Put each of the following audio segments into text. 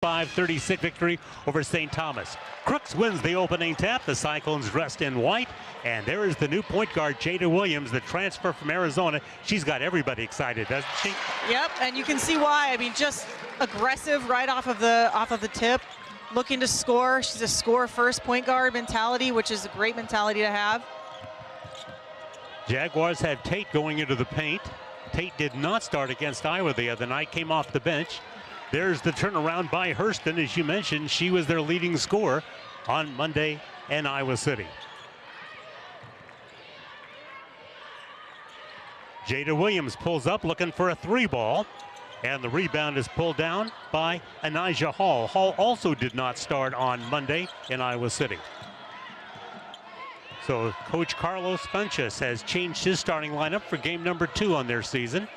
35-36 victory over St. Thomas. Crooks wins the opening tap. The Cyclones dressed in white. And there is the new point guard, Jada Williams, the transfer from Arizona. She's got everybody excited, doesn't she? Yep, and you can see why. I mean, just aggressive right off of the tip, looking to score. She's a score-first point guard mentality, which is a great mentality to have. Jaguars had Tate going into the paint. Tate did not start against Iowa the other night, came off the bench. There's the turnaround by Hurston. As you mentioned, she was their leading scorer on Monday in Iowa City. Jada Williams pulls up looking for a three ball, and the rebound is pulled down by Anijah Hall. Hall also did not start on Monday in Iowa City. So Coach Carlos Funchess has changed his starting lineup for game number 2 on their season.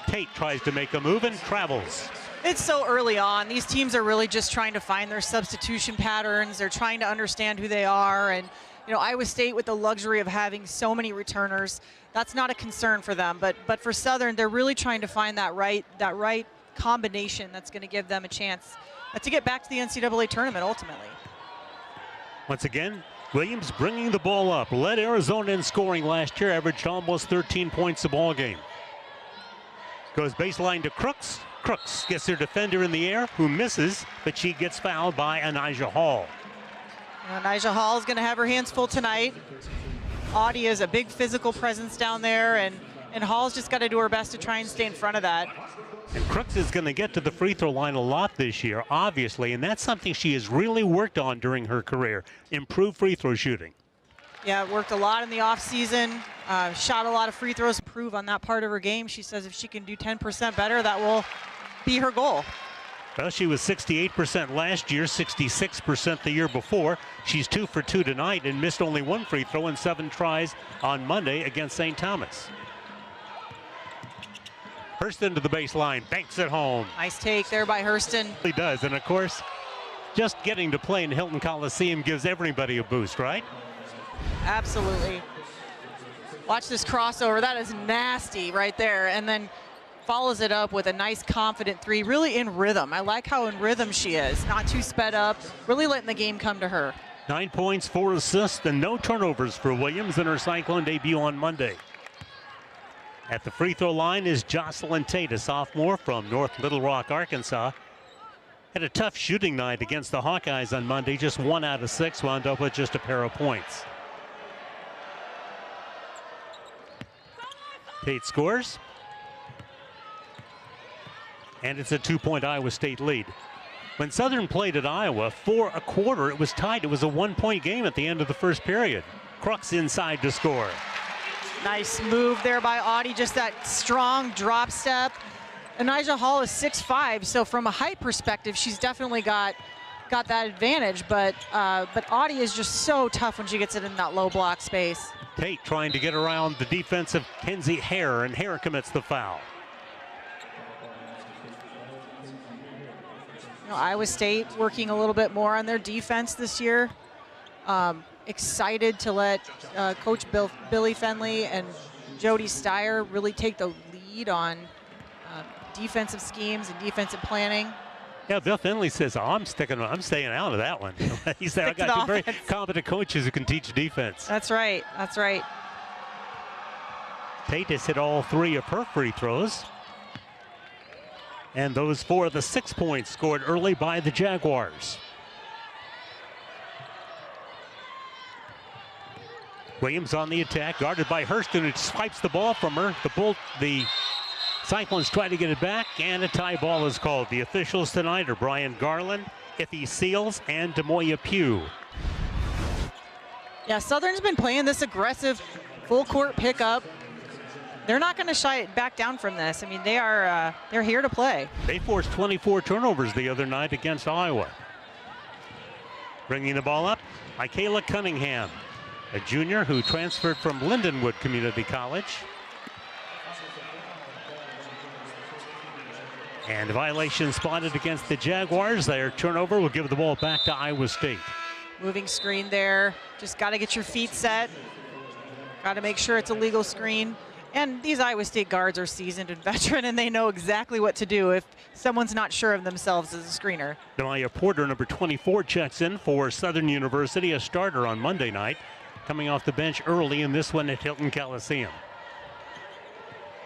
Tate tries to make a move and travels. It's so early on. These teams are really just trying to find their substitution patterns. They're trying to understand who they are. And, you know, Iowa State, with the luxury of having so many returners, that's not a concern for them. But for Southern, they're really trying to find that right combination that's going to give them a chance to get back to the NCAA tournament ultimately. Once again, Williams bringing the ball up. Led Arizona in scoring last year, averaged almost 13 points a ball game. Goes baseline to Crooks. Crooks gets her defender in the air, who misses, but she gets fouled by Anijah Hall. Anijah Hall is going to have her hands full tonight. Audie is a big physical presence down there, and Hall's just got to do her best to try and stay in front of that. And Crooks is going to get to the free throw line a lot this year, obviously, and that's something she has really worked on during her career, improved free throw shooting. Yeah, worked a lot in the offseason, shot a lot of free throws, improve on that part of her game. She says if she can do 10% better, that will be her goal. Well, she was 68% last year, 66% the year before. She's 2 for 2 tonight and missed only 1 free throw in 7 tries on Monday against St. Thomas. Hurston to the baseline, banks it home. Nice take there by Hurston. He does, and of course, just getting to play in Hilton Coliseum gives everybody a boost, right? Absolutely. Watch this crossover. That is nasty right there. And then follows it up with a nice confident three, really in rhythm. I like how in rhythm she is. Not too sped up, really letting the game come to her. 9 points, 4 assists, and no turnovers for Williams in her Cyclone debut on Monday. At the free throw line is Jocelyn Tate, a sophomore from North Little Rock, Arkansas. Had a tough shooting night against the Hawkeyes on Monday. Just 1 out of 6, wound up with just a pair of points. Tate scores. And it's a 2-point Iowa State lead. When Southern played at Iowa for a quarter, it was tied. It was a 1-point game at the end of the first period. Crooks inside to score. Nice move there by Audie, just that strong drop step. Anijah Hall is 6'5", so from a height perspective, she's definitely got that advantage, but Audie is just so tough when she gets it in that low block space. Tate trying to get around the defense of Kenzie Hare, and Hare commits the foul. You know, Iowa State working a little bit more on their defense this year. Excited to let Coach Billy Fenley and Jody Steyer really take the lead on defensive schemes and defensive planning. Yeah, Bill Finley says, oh, I'm staying out of that one. He said, I got 2 very competent coaches who can teach defense. That's right, that's right. Tate has hit all 3 of her free throws. And those 4 of the 6 points scored early by the Jaguars. Williams on the attack, guarded by Hurston, who swipes the ball from her. The Cyclones try to get it back, and a tie ball is called. The officials tonight are Brian Garland, Iffy Seals, and Demoya Pugh. Yeah, Southern's been playing this aggressive full court pickup. They're not going to shy back down from this. I mean, they're here to play. They forced 24 turnovers the other night against Iowa. Bringing the ball up, Michaela Cunningham, a junior who transferred from Lindenwood Community College. And a violation spotted against the Jaguars. Their turnover will give the ball back to Iowa State. Moving screen there. Just got to get your feet set. Got to make sure it's a legal screen. And these Iowa State guards are seasoned and veteran, and they know exactly what to do if someone's not sure of themselves as a screener. Demaya Porter, number 24, checks in for Southern University, a starter on Monday night, coming off the bench early in this one at Hilton Coliseum.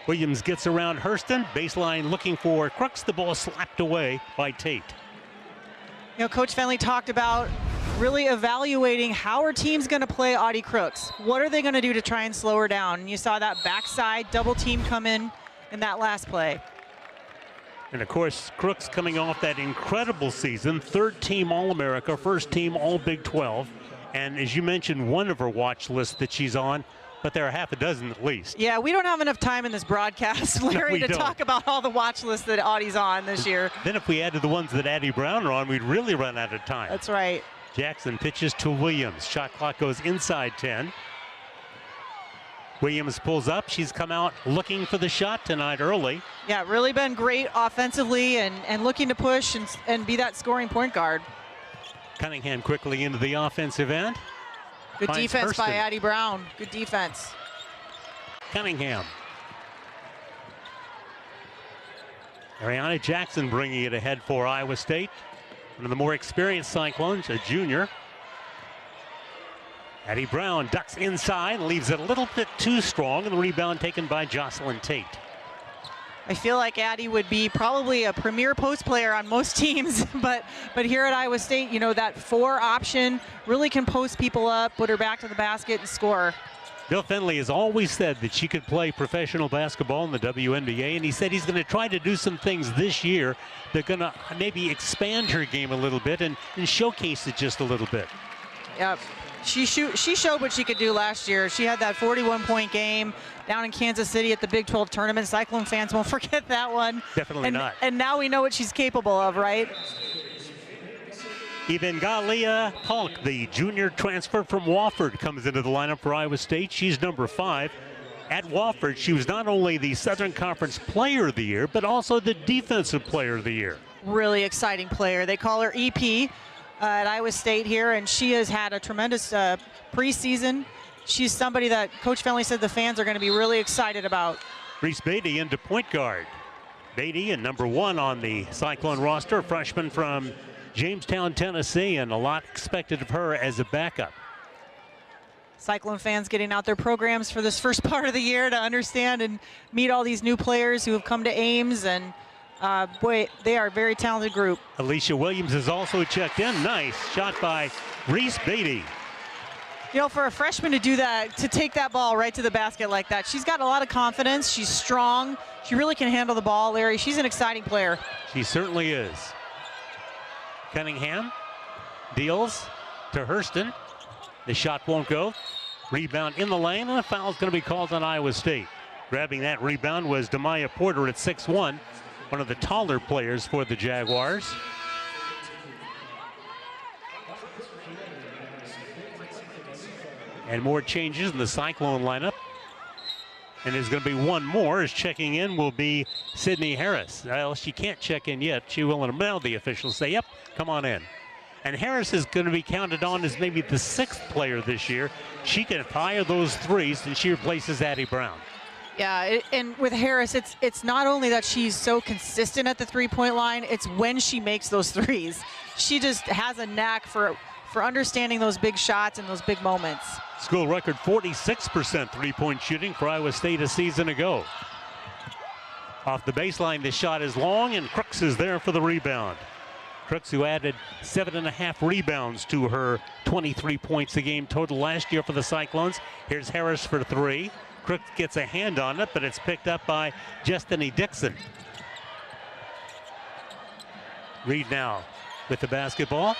Williams gets around Hurston, baseline looking for Crooks. The ball slapped away by Tate. You know, Coach Fenley talked about really evaluating how are teams going to play Audie Crooks. What are they going to do to try and slow her down? And you saw that backside double team come in that last play. And of course, Crooks coming off that incredible season, third team All-America, first team All-Big 12. And as you mentioned, one of her watch lists that she's on, but there are half a dozen at least. Yeah, we don't have enough time in this broadcast, Larry, to talk about all the watch lists that Audie's on this year. Then if we added the ones that Addie Brown are on, we'd really run out of time. That's right. Jackson pitches to Williams. Shot clock goes inside 10. Williams pulls up. She's come out looking for the shot tonight early. Yeah, really been great offensively and looking to push and be that scoring point guard. Cunningham quickly into the offensive end. Good Finds defense by Hurston. Addie Brown. Good defense. Cunningham. Ariana Jackson bringing it ahead for Iowa State. One of the more experienced Cyclones, a junior. Addie Brown ducks inside, leaves it a little bit too strong, and the rebound taken by Jocelyn Tate. I feel like Addie would be probably a premier post player on most teams, but here at Iowa State, you know, that 4 option really can post people up, put her back to the basket and score. Bill Fenley has always said that she could play professional basketball in the WNBA, and he said he's going to try to do some things this year that are going to maybe expand her game a little bit and showcase it just a little bit. Yep. She showed what she could do last year. She had that 41-point game down in Kansas City at the Big 12 tournament. Cyclone fans won't forget that one. Definitely not. And now we know what she's capable of, right? Evangelia Polk, the junior transfer from Wofford, comes into the lineup for Iowa State. She's number 5. At Wofford, she was not only the Southern Conference Player of the Year, but also the Defensive Player of the Year. Really exciting player. They call her EP at Iowa State here, and she has had a tremendous preseason. She's somebody that Coach Fenley said the fans are going to be really excited about. Reese Beatty into point guard. Beatty, and number 1 on the Cyclone roster, a freshman from Jamestown, Tennessee, and a lot expected of her as a backup. Cyclone fans getting out their programs for this first part of the year to understand and meet all these new players who have come to Ames, and boy, they are a very talented group. Alicia Williams is also checked in. Nice shot by Reese Beatty. You know, for a freshman to do that, to take that ball right to the basket like that, she's got a lot of confidence. She's strong. She really can handle the ball, Larry. She's an exciting player. She certainly is. Cunningham deals to Hurston. The shot won't go. Rebound in the lane, and a foul is going to be called on Iowa State. Grabbing that rebound was Demaya Porter at 6'1", one of the taller players for the Jaguars. And more changes in the Cyclone lineup. And there's going to be one more, as checking in will be Sydney Harris. Well, she can't check in yet. She will in a minute. The officials say, yep, come on in. And Harris is going to be counted on as maybe the 6th player this year. She can fire those threes, and she replaces Addie Brown. Yeah, and with Harris, it's not only that she's so consistent at the three-point line, it's when she makes those threes. She just has a knack for understanding those big shots and those big moments. School record 46% three-point shooting for Iowa State a season ago. Off the baseline, the shot is long, and Crooks is there for the rebound. Crooks, who added 7.5 rebounds to her 23 points a game total last year for the Cyclones. Here's Harris for 3. Crooks gets a hand on it, but it's picked up by Justiny Dixon. Reed now with the basketball.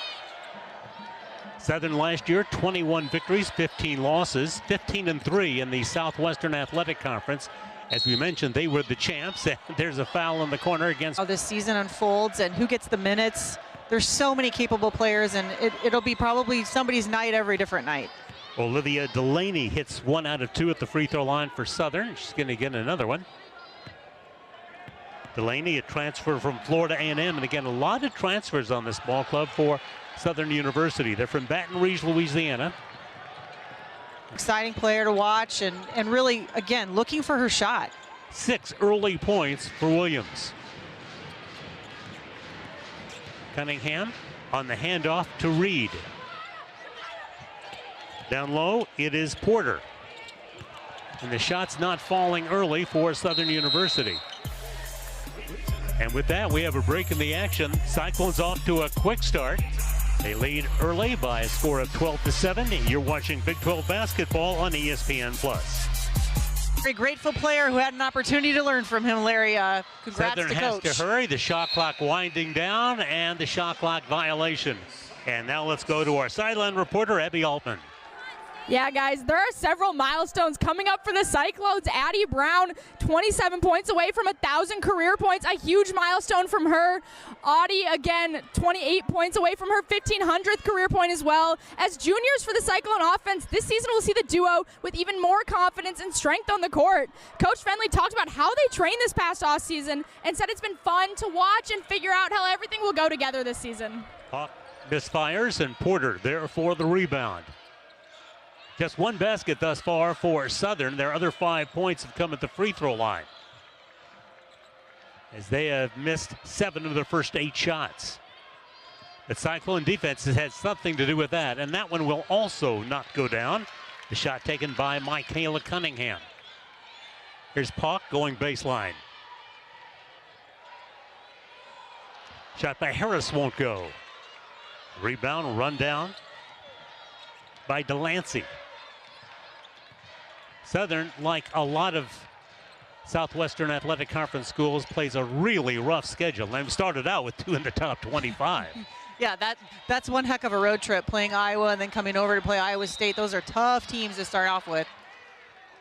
Southern last year, 21 victories, 15 losses, 15-3 in the Southwestern Athletic Conference. As we mentioned, they were the champs. There's a foul in the corner against. How this season unfolds and who gets the minutes. There's so many capable players, and it'll be probably somebody's night every different night. Olivia Delaney hits 1 out of 2 at the free throw line for Southern. She's going to get another one. Delaney, a transfer from Florida A&M, and again, a lot of transfers on this ball club for Southern University. They're from Baton Rouge, Louisiana. Exciting player to watch, and really, again, looking for her shot. 6 early points for Williams. Cunningham on the handoff to Reed. Down low, it is Porter. And the shot's not falling early for Southern University. And with that, we have a break in the action. Cyclones off to a quick start. They lead early by a score of 12-7. You're watching Big 12 basketball on ESPN+. Very grateful player who had an opportunity to learn from him, Larry. Congrats Southern to has Coach. to hurry. The shot clock winding down and the shot clock violation. And now let's go to our sideline reporter, Abby Altman. Yeah, guys, there are several milestones coming up for the Cyclones. Addie Brown, 27 points away from 1,000 career points, a huge milestone from her. Audie, again, 28 points away from her 1,500th career point as well. As juniors for the Cyclone offense, this season we'll see the duo with even more confidence and strength on the court. Coach Fenley talked about how they trained this past offseason and said it's been fun to watch and figure out how everything will go together this season. Hawk misfires and Porter there for the rebound. Just one basket thus far for Southern. Their other 5 points have come at the free throw line, as they have missed 7 of their first 8 shots. The Cyclone defense has had something to do with that, and that one will also not go down. The shot taken by Michaela Cunningham. Here's Pauk going baseline. Shot by Harris won't go. Rebound run down by Delancey. Southern, like a lot of Southwestern Athletic Conference schools, plays a really rough schedule. They've started out with 2 in the top 25. Yeah, that's one heck of a road trip, playing Iowa and then coming over to play Iowa State. Those are tough teams to start off with.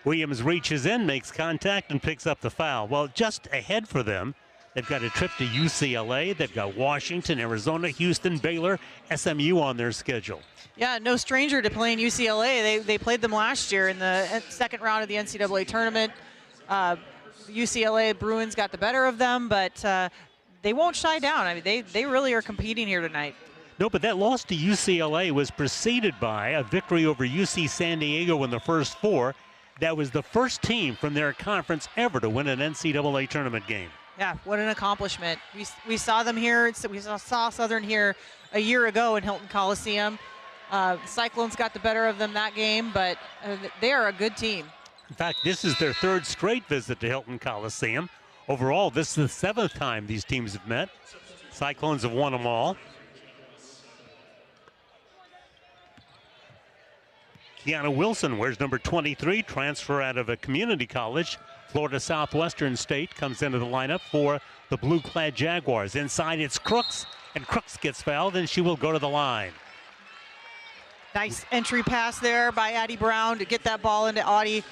Williams reaches in, makes contact, and picks up the foul. Well, just ahead for them, they've got a trip to UCLA. They've got Washington, Arizona, Houston, Baylor, SMU on their schedule. Yeah, no stranger to playing UCLA. They played them last year in the second round of the NCAA tournament. UCLA Bruins got the better of them, but they won't shy down. I mean, they really are competing here tonight. No, but that loss to UCLA was preceded by a victory over UC San Diego in the first 4. That was the first team from their conference ever to win an NCAA tournament game. Yeah, what an accomplishment. We saw them here. We saw Southern here a year ago in Hilton Coliseum. Cyclones got the better of them that game, but they are a good team. In fact, this is their 3rd straight visit to Hilton Coliseum. Overall, this is the 7th time these teams have met. Cyclones have won them all. Kiana Wilson wears number 23, transfer out of a community college. Florida Southwestern State comes into the lineup for the blue-clad Jaguars. Inside, it's Crooks, and Crooks gets fouled, and she will go to the line. Nice entry pass there by Addie Brown to get that ball into Audie.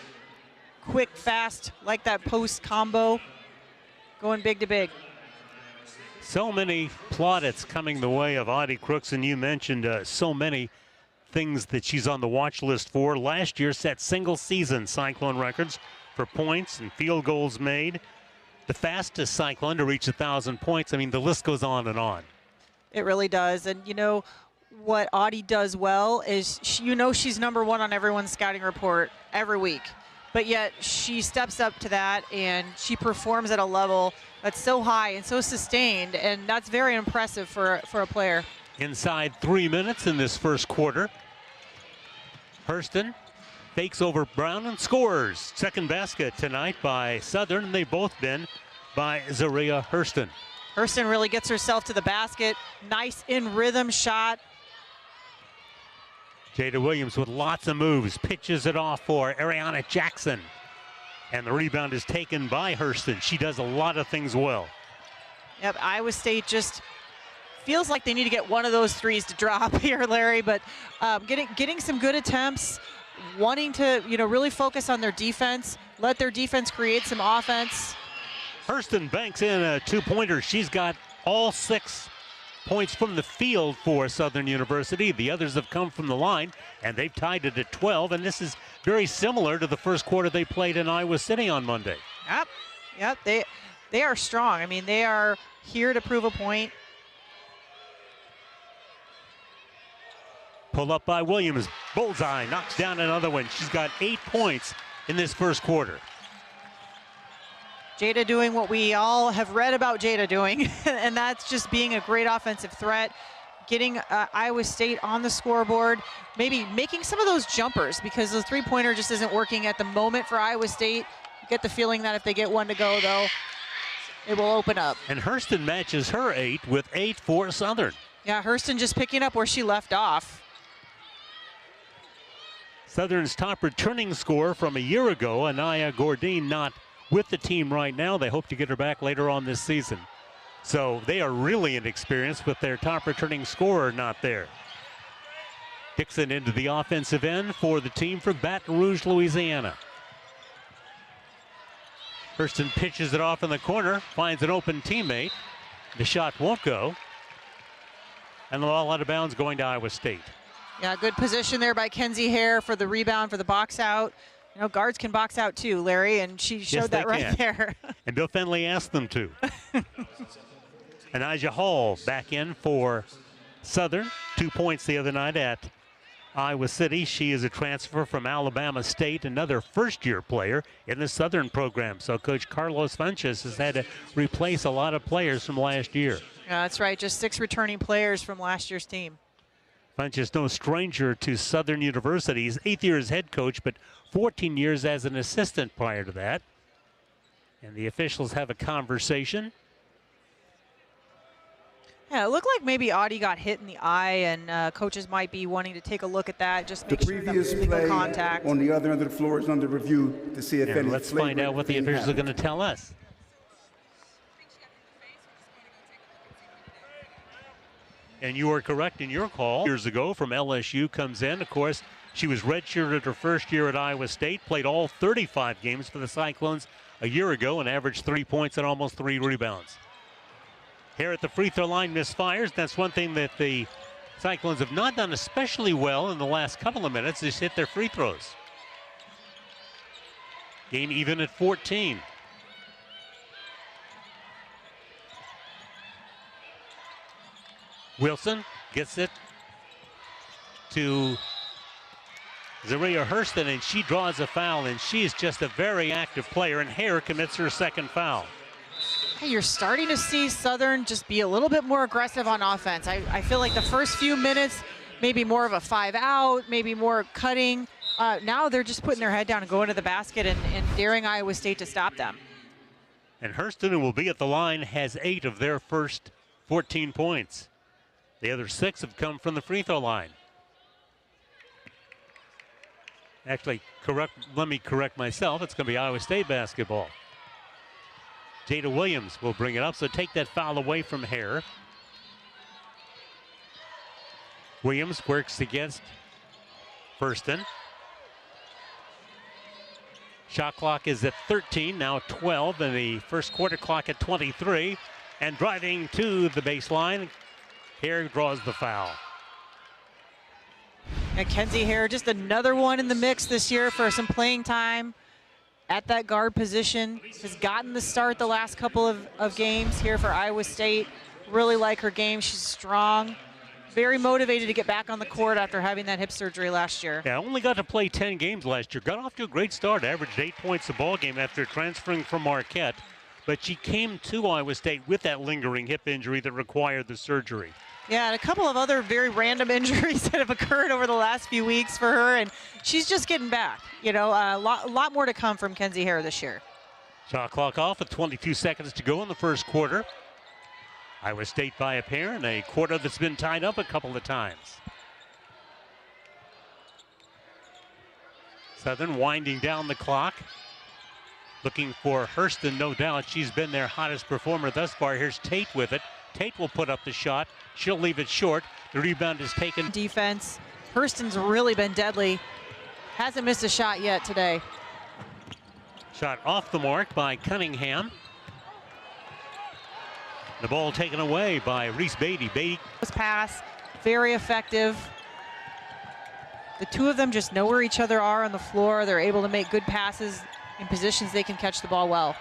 Quick, fast, like that post combo. Going big to big. So many plaudits coming the way of Audie Crooks, and you mentioned so many things that she's on the watch list for. Last year set single-season Cyclone records for points and field goals made. The fastest Cyclone to reach 1,000 points. I mean, the list goes on and on. It really does. And, you know, what Audie does well is, she's number 1 on everyone's scouting report every week. But yet she steps up to that and she performs at a level that's so high and so sustained. And that's very impressive for a player. Inside 3 minutes in this first quarter. Hurston fakes over Brown and scores. Second basket tonight by Southern. They've both been by Zaria Hurston. Hurston really gets herself to the basket. Nice in rhythm shot. Jada Williams with lots of moves, pitches it off for Ariana Jackson. And the rebound is taken by Hurston. She does a lot of things well. Yep, Iowa State just feels like they need to get one of those threes to drop here, Larry, but getting some good attempts, wanting to really focus on their defense, let their defense create some offense. Hurston banks in a 2-pointer. She's got all 6 points from the field for Southern University. The others have come from the line, and they've tied it at 12, and this is very similar to the first quarter they played in Iowa City on Monday. Yep, they are strong. I mean, they are here to prove a point. Pull up by Williams. Bullseye. Knocks down another one. She's got 8 points in this first quarter. Jada doing what we all have read about Jada doing, and that's just being a great offensive threat, getting Iowa State on the scoreboard, maybe making some of those jumpers, because the three-pointer just isn't working at the moment for Iowa State. You get the feeling that if they get one to go, though, it will open up. And Hurston matches her 8 with 8 for Southern. Yeah, Hurston just picking up where she left off. Southern's top returning scorer from a year ago, Anaya Gordine, not with the team right now. They hope to get her back later on this season. So they are really inexperienced with their top returning scorer not there. Dixon into the offensive end for the team from Baton Rouge, Louisiana. Hurston pitches it off in the corner, finds an open teammate. The shot won't go. And the ball out of bounds going to Iowa State. Yeah, good position there by Kenzie Hare for the rebound, for the box out. You know, guards can box out too, Larry, and she showed that right there. And Bill Fenley asked them to. And Elijah Hall back in for Southern. 2 points the other night at Iowa City. She is a transfer from Alabama State, another first-year player in the Southern program. So Coach Carlos Funches has had to replace a lot of players from last year. Yeah, that's right. Just 6 returning players from last year's team. Funches no stranger to Southern University. He's 8th year as head coach, but 14 years as an assistant prior to that. And the officials have a conversation. Yeah, it looked like maybe Audie got hit in the eye, and coaches might be wanting to take a look at that, just make sure that there's no contact. On the other end of the floor is under review to see if any. Let's find out what the officials are going to tell us. And you are correct in your call. Years ago from LSU comes in. Of course, she was redshirted her first year at Iowa State, played all 35 games for the Cyclones a year ago and averaged 3 points and almost 3 rebounds. Here at the free throw line, misfires. That's one thing that the Cyclones have not done especially well in the last couple of minutes, is hit their free throws. Game even at 14. Wilson gets it to Zaria Hurston, and she draws a foul, and she is just a very active player, and Hare commits her second foul. Hey, you're starting to see Southern just be a little bit more aggressive on offense. I feel like the first few minutes, maybe more of a 5-out, maybe more cutting. Now they're just putting their head down and going to the basket and daring Iowa State to stop them. And Hurston, who will be at the line, has 8 of their first 14 points. The other 6 have come from the free throw line. Actually, let me correct myself. It's going to be Iowa State basketball. Jada Williams will bring it up, so take that foul away from Hare. Williams works against Hurston. Shot clock is at 13, now 12, and the first quarter clock at 23. And driving to the baseline, Hare draws the foul. And Kenzie Hare, just another one in the mix this year for some playing time at that guard position. Has gotten the start the last couple of games here for Iowa State. Really like her game. She's strong. Very motivated to get back on the court after having that hip surgery last year. Yeah, only got to play 10 games last year. Got off to a great start. Averaged 8 points a ball game after transferring from Marquette. But she came to Iowa State with that lingering hip injury that required the surgery. Yeah, and a couple of other very random injuries that have occurred over the last few weeks for her, and she's just getting back. You know, a lot more to come from Kenzie Hare this year. Shot clock off with 22 seconds to go in the first quarter. Iowa State by a pair in a quarter that's been tied up a couple of times. Southern winding down the clock. Looking for Hurston, no doubt. She's been their hottest performer thus far. Here's Tate with it. Tate will put up the shot. She'll leave it short. The rebound is taken. Defense. Hurston's really been deadly. Hasn't missed a shot yet today. Shot off the mark by Cunningham. The ball taken away by Reese Beatty. Beatty. This pass, very effective. The two of them just know where each other are on the floor. They're able to make good passes in positions they can catch the ball well.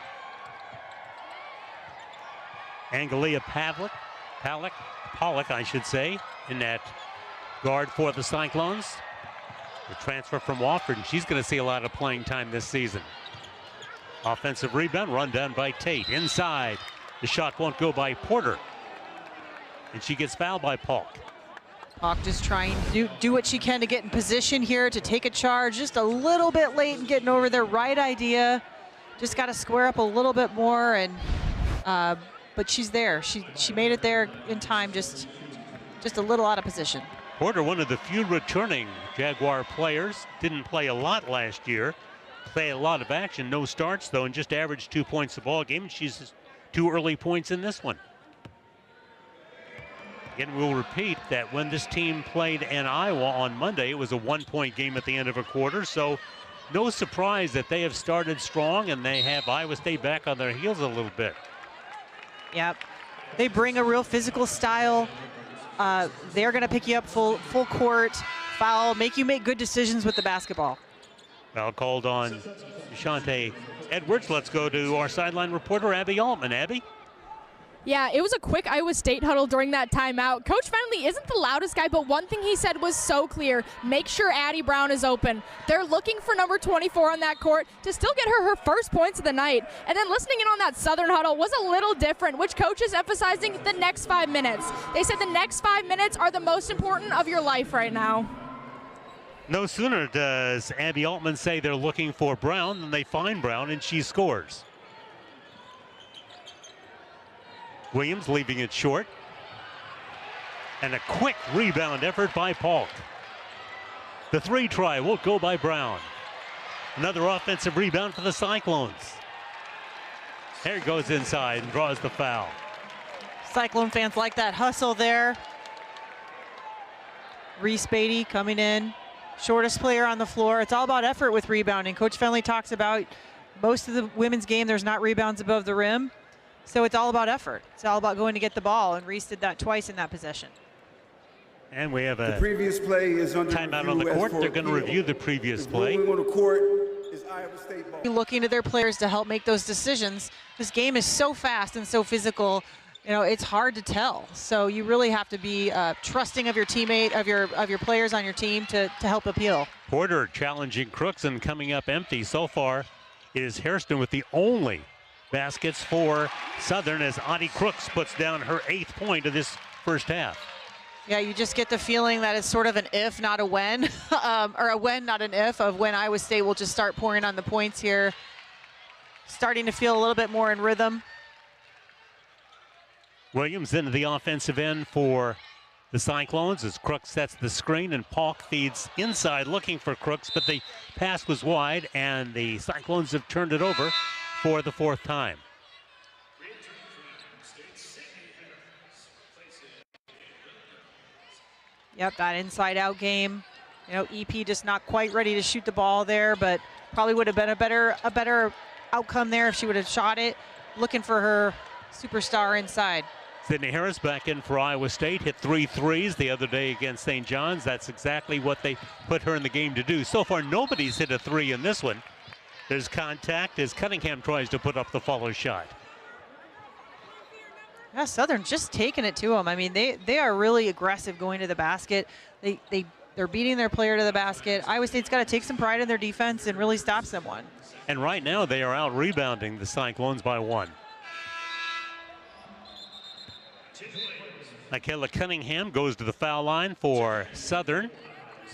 Angelia Pollock, I should say, in that guard for the Cyclones. The transfer from Wofford, and she's going to see a lot of playing time this season. Offensive rebound, run down by Tate. Inside, the shot won't go by Porter. And she gets fouled by Polk. Polk just trying to do what she can to get in position here to take a charge. Just a little bit late in getting over there. Right idea. Just got to square up a little bit more, and but she's there. She made it there in time. Just a little out of position. Porter, one of the few returning Jaguar players, didn't play a lot last year. Played a lot of action, no starts though, and just averaged 2 points a ball game. She's 2 early points in this one. Again, we'll repeat that when this team played in Iowa on Monday, it was a 1-point game at the end of a quarter. So no surprise that they have started strong, and they have Iowa State back on their heels a little bit. Yep, they bring a real physical style. They're going to pick you up full court, foul, make you make good decisions with the basketball. Foul called on Deshante Edwards. Let's go to our sideline reporter, Abby Altman. Abby? Yeah, it was a quick Iowa State huddle during that timeout. Coach Fennelly isn't the loudest guy, but one thing he said was so clear: make sure Addie Brown is open. They're looking for number 24 on that court to still get her first points of the night. And then listening in on that Southern huddle was a little different, which coach is emphasizing the next 5 minutes. They said the next 5 minutes are the most important of your life right now. No sooner does Abby Altman say they're looking for Brown than they find Brown, and she scores. Williams leaving it short. And a quick rebound effort by Polk. The 3 try won't go by Brown. Another offensive rebound for the Cyclones. There goes inside and draws the foul. Cyclone fans like that hustle there. Reese Beatty coming in. Shortest player on the floor. It's all about effort with rebounding. Coach Fennelly talks about most of the women's game, there's not rebounds above the rim. So it's all about effort. It's all about going to get the ball, and Reese did that twice in that possession. And we have The previous play is under timeout on the court. They're going to review the previous play. On the court is Iowa State ball. Looking to their players to help make those decisions. This game is so fast and so physical. You know, it's hard to tell. So you really have to be trusting of your teammate, of your players on your team to help appeal. Porter challenging Crooks and coming up empty. So far, it is Hairston with the only baskets for Southern as Audie Crooks puts down her 8th point of this first half. Yeah, you just get the feeling that it's sort of an if, not a when, or a when, not an if, of when Iowa State will just start pouring on the points here. Starting to feel a little bit more in rhythm. Williams into the offensive end for the Cyclones as Crooks sets the screen, and Polk feeds inside looking for Crooks, but the pass was wide, and the Cyclones have turned it over for the 4th time. Yep, that inside-out game. You know, EP just not quite ready to shoot the ball there, but probably would have been a better outcome there if she would have shot it. Looking for her superstar inside. Sydney Harris back in for Iowa State, hit 3 threes the other day against St. John's. That's exactly what they put her in the game to do. So far, nobody's hit a 3 in this one. There's contact as Cunningham tries to put up the follow shot. Yeah, Southern just taking it to them. I mean, they are really aggressive going to the basket. They're beating their player to the basket. Iowa State's got to take some pride in their defense and really stop someone. And right now, they are out rebounding the Cyclones by 1. Michaela Cunningham goes to the foul line for Southern.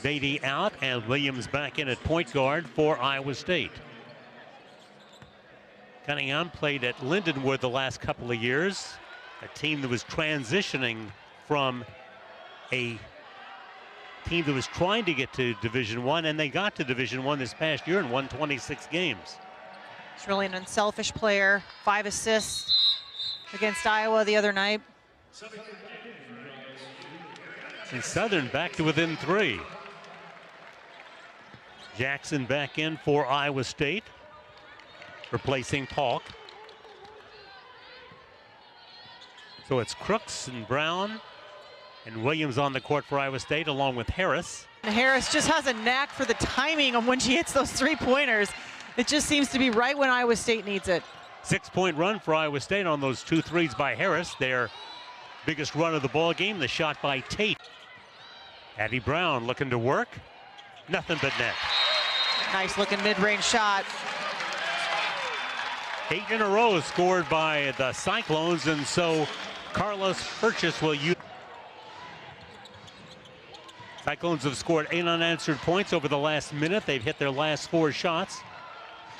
Beatty out, and Williams back in at point guard for Iowa State. Cunningham played at Lindenwood the last couple of years, a team that was transitioning from a team that was trying to get to Division I, and they got to Division I this past year and won 26 games. It's really an unselfish player. 5 assists against Iowa the other night. And Southern back to within 3. Jackson back in for Iowa State, replacing Polk. So it's Crooks and Brown and Williams on the court for Iowa State, along with Harris. And Harris just has a knack for the timing of when she hits those 3-pointers. It just seems to be right when Iowa State needs it. 6-point run for Iowa State on those 2 threes by Harris. Their biggest run of the ball game, the shot by Tate. Addie Brown looking to work. Nothing but net. Nice looking mid-range shot. 8 in a row scored by the Cyclones, and so Carlos Purchase will use. Cyclones have scored 8 unanswered points over the last minute. They've hit their last 4 shots.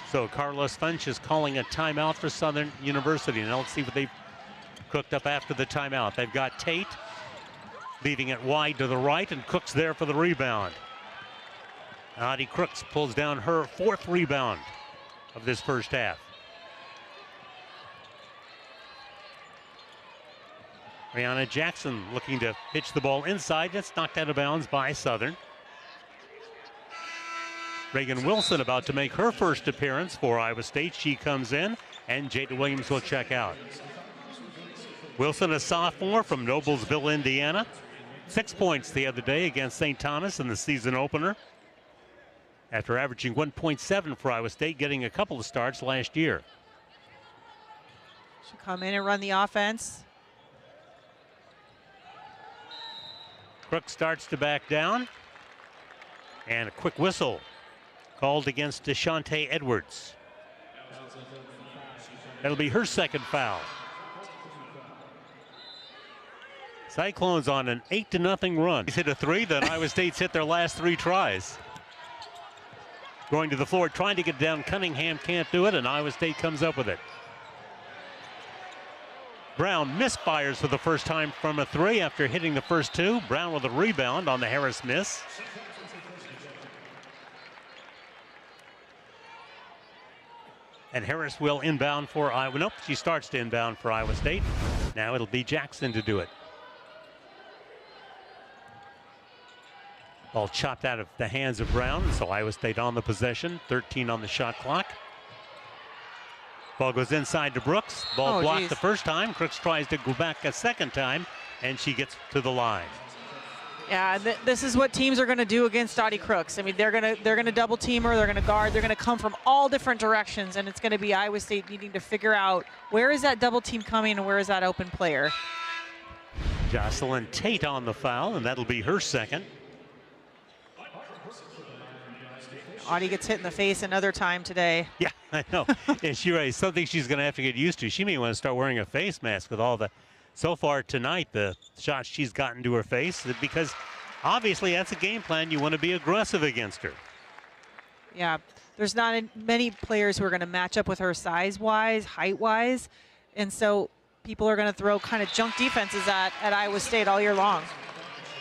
So Carlos Funch is calling a timeout for Southern University. Now let's see what they've cooked up after the timeout. They've got Tate leaving it wide to the right, and Crooks there for the rebound. Audie Crooks pulls down her 4th rebound of this first half. Brianna Jackson looking to pitch the ball inside. That's knocked out of bounds by Southern. Reagan Wilson about to make her first appearance for Iowa State. She comes in, and Jada Williams will check out. Wilson, a sophomore from Noblesville, Indiana. 6 points the other day against St. Thomas in the season opener, after averaging 1.7 for Iowa State, getting a couple of starts last year. She'll come in and run the offense. Crooks starts to back down, and a quick whistle called against DeShante Edwards. That'll be her 2nd foul. Cyclones on an 8-0 run. He's hit a 3, then Iowa State's hit their last 3 tries. Going to the floor, trying to get down. Cunningham can't do it, and Iowa State comes up with it. Brown misfires for the first time from a 3 after hitting the first 2. Brown with a rebound on the Harris miss. And Harris will inbound for Iowa. Nope, she starts to inbound for Iowa State. Now it'll be Jackson to do it. Ball chopped out of the hands of Brown, so Iowa State on the possession. 13 on the shot clock. Ball goes inside to Brooks. Ball blocked the first time. Crooks tries to go back a second time, and she gets to the line. Yeah, this is what teams are going to do against Audie Crooks. I mean, they're gonna double team her. They're going to guard. They're going to come from all different directions, and it's going to be Iowa State needing to figure out where is that double team coming and where is that open player. Jocelyn Tate on the foul, and that'll be her 2nd. Audie gets hit in the face another time today. Yeah, I know. Yeah, it's something she's going to have to get used to. She may want to start wearing a face mask with all the, so far tonight, the shots she's gotten to her face, because obviously that's a game plan. You want to be aggressive against her. Yeah, there's not many players who are going to match up with her size-wise, height-wise, and so people are going to throw kind of junk defenses at Iowa State all year long.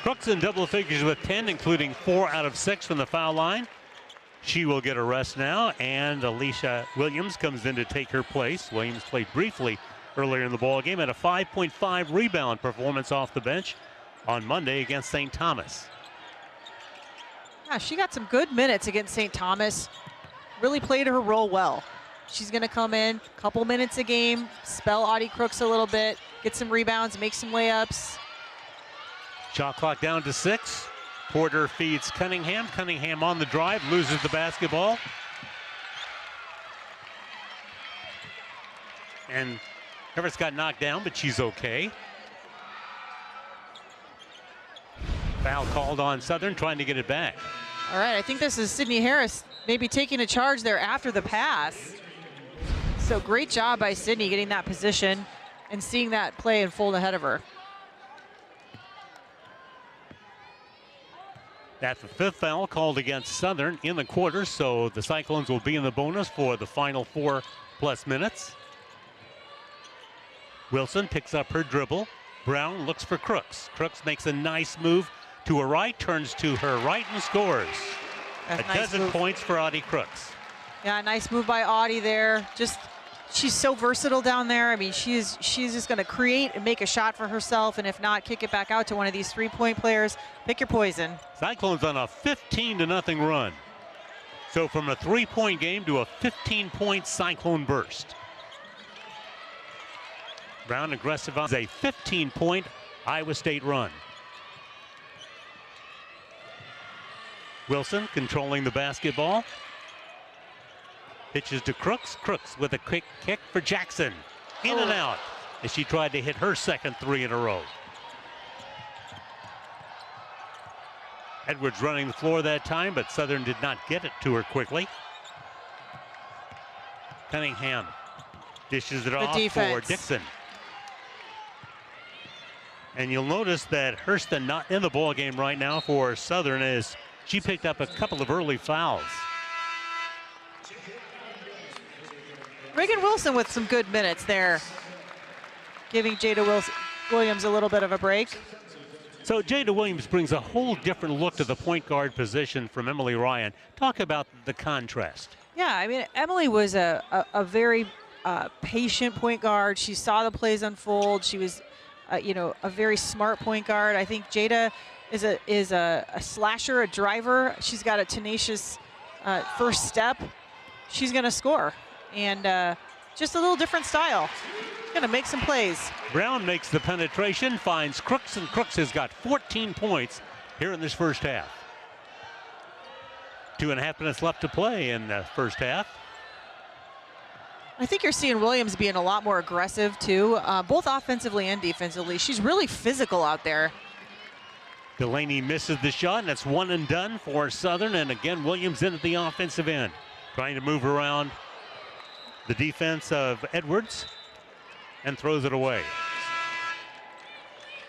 Crooks in double figures with 10, including 4 out of 6 from the foul line. She will get a rest now, and Alicia Williams comes in to take her place. Williams played briefly earlier in the ballgame, had a 5.5 rebound performance off the bench on Monday against St. Thomas. Yeah, she got some good minutes against St. Thomas. Really played her role well. She's going to come in, couple minutes a game, spell Audie Crooks a little bit, get some rebounds, make some layups. Shot clock down to 6. Porter feeds Cunningham. Cunningham on the drive, loses the basketball. And Harris got knocked down, but she's okay. Foul called on Southern, trying to get it back. All right, I think this is Sydney Harris maybe taking a charge there after the pass. So great job by Sydney getting that position and seeing that play unfold ahead of her. That's the 5th foul called against Southern in the quarter, so the Cyclones will be in the bonus for the final 4+ minutes. Wilson picks up her dribble. Brown looks for Crooks. Crooks makes a nice move to her right, turns to her right and scores. That's a dozen points for Audie Crooks. Yeah, nice move by Audie there. Just, she's so versatile down there. I mean, she's just going to create and make a shot for herself, and if not, kick it back out to one of these 3-point players. Pick your poison. Cyclones on a 15-0 run. So from a 3-point game to a 15-point Cyclone burst. Brown aggressive on a 15-point Iowa State run. Wilson controlling the basketball. Pitches to Crooks. Crooks with a quick kick for Jackson. In and out as she tried to hit her 2nd 3 in a row. Edwards running the floor that time, but Southern did not get it to her quickly. Cunningham dishes it off for Dixon. And you'll notice that Hurston not in the ball game right now for Southern as she picked up a couple of early fouls. Reagan Wilson with some good minutes there, giving Jada Williams a little bit of a break. So Jada Williams brings a whole different look to the point guard position from Emily Ryan. Talk about the contrast. Yeah, I mean, Emily was a very patient point guard. She saw the plays unfold. She was, a very smart point guard. I think Jada is a slasher, a driver. She's got a tenacious first step. She's going to score. And just a little different style. Going to make some plays. Brown makes the penetration, finds Crooks, and Crooks has got 14 points here in this first half. 2.5 minutes left to play in the first half. I think you're seeing Williams being a lot more aggressive too, both offensively and defensively. She's really physical out there. Delaney misses the shot, and that's one and done for Southern. And again, Williams in at the offensive end, trying to move around the defense of Edwards and throws it away.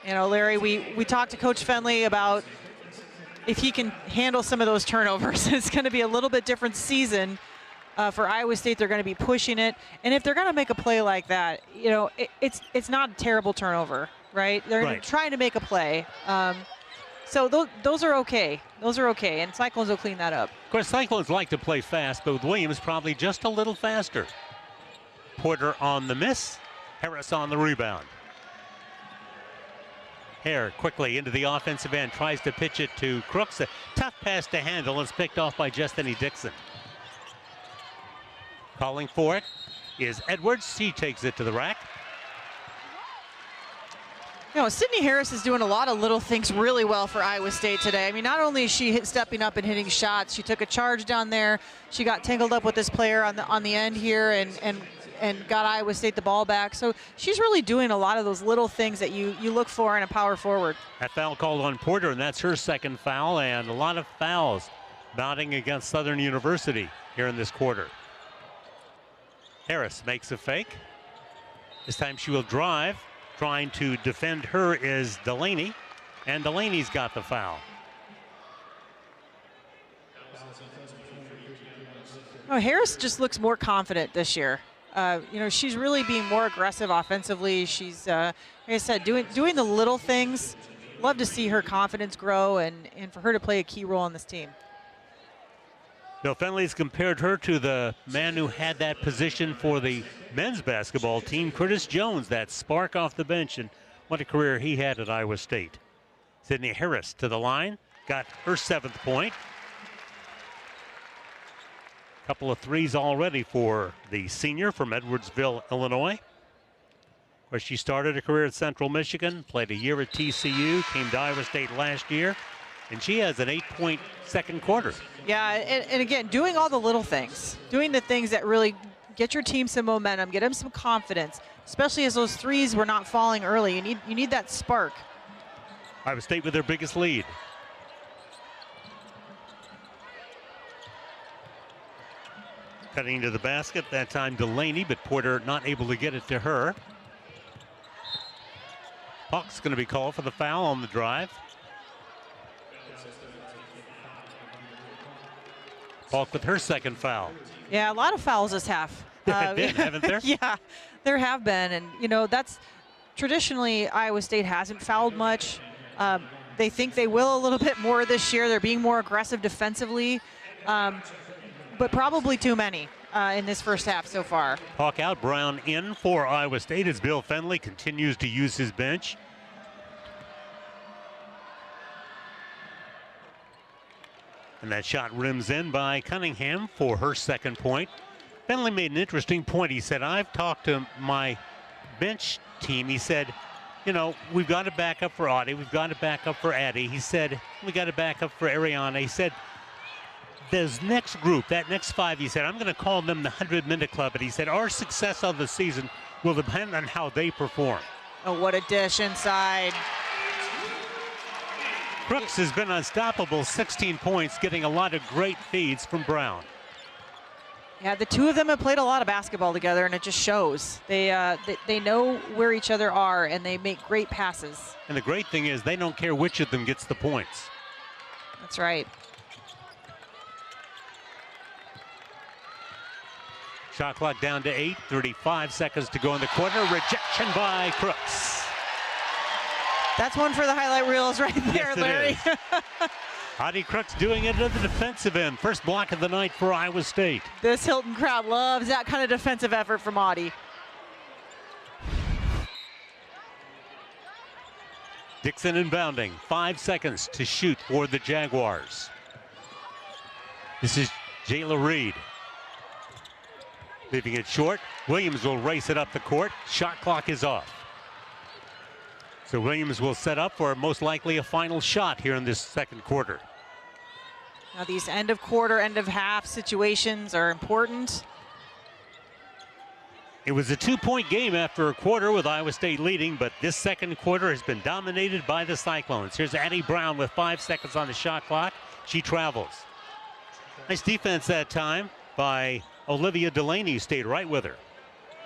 You know, Larry, we talked to Coach Fenley about if he can handle some of those turnovers. It's going to be a little bit different season for Iowa State. They're going to be pushing it, and if they're going to make a play like that, it's not a terrible turnover, right? They're trying to make a play. So those are okay. Those are okay, and Cyclones will clean that up. Of course, Cyclones like to play fast, but with Williams probably just a little faster. Porter on the miss, Harris on the rebound. Hare quickly into the offensive end, tries to pitch it to Crooks. A tough pass to handle, it's picked off by Justini Dixon. Calling for it is Edwards. He takes it to the rack. You know, Sydney Harris is doing a lot of little things really well for Iowa State today. I mean, not only is she stepping up and hitting shots, she took a charge down there. She got tangled up with this player on the end here and got Iowa State the ball back. So she's really doing a lot of those little things that you look for in a power forward. That foul called on Porter, and that's her second foul, and a lot of fouls mounting against Southern University here in this quarter. Harris makes a fake. This time she will drive. Trying to defend her is Delaney, and Delaney's got the foul. Oh, Harris just looks more confident this year. She's really being more aggressive offensively. She's, like I said, doing the little things. Love to see her confidence grow and for her to play a key role on this team. Bill Fenley's compared her to the man who had that position for the men's basketball team, Curtis Jones, that spark off the bench, and what a career he had at Iowa State. Sydney Harris to the line, got her 7th point. Couple of threes already for the senior from Edwardsville, Illinois, where she started a career at Central Michigan, played a year at TCU, came to Iowa State last year, and she has an 8-point second quarter. Yeah, and again, doing all the little things, doing the things that really get your team some momentum, get them some confidence, especially as those threes were not falling early. You need that spark. Iowa State with their biggest lead. Cutting to the basket, that time Delaney, but Porter not able to get it to her. Hawk's going to be called for the foul on the drive. Falk with her second foul. Yeah, a lot of fouls this half. Haven't there? Yeah, there have been. And, that's traditionally Iowa State hasn't fouled much. They think they will a little bit more this year. They're being more aggressive defensively, but probably too many in this first half so far. Hawk out, Brown in for Iowa State as Bill Fenley continues to use his bench. And that shot rims in by Cunningham for her second point. Fenley made an interesting point. He said, I've talked to my bench team. He said, we've got to back up for Audie. We've got to back up for Addie. He said, we got to back up for Ariana. He said, this next group, that next 5, he said, I'm going to call them the 100-minute club. But he said, our success of the season will depend on how they perform. Oh, what a dish inside. Crooks has been unstoppable, 16 points, getting a lot of great feeds from Brown. Yeah, the two of them have played a lot of basketball together, and it just shows. They know where each other are, and they make great passes. And the great thing is they don't care which of them gets the points. That's right. Shot clock down to 8, 35 seconds to go in the quarter. Rejection by Crooks. That's one for the highlight reels right there, Yes, it Larry. is. Audie Crooks doing it at the defensive end. First block of the night for Iowa State. This Hilton crowd loves that kind of defensive effort from Audie. Dixon inbounding. 5 seconds to shoot for the Jaguars. This is Jayla Reed. Leaving it short. Williams will race it up the court. Shot clock is off. So Williams will set up for most likely a final shot here in this second quarter. Now these end of quarter, end of half situations are important. It was a 2-point game after a quarter with Iowa State leading, but this second quarter has been dominated by the Cyclones. Here's Addie Brown with 5 seconds on the shot clock. She travels. Nice defense that time by Olivia Delaney, stayed right with her.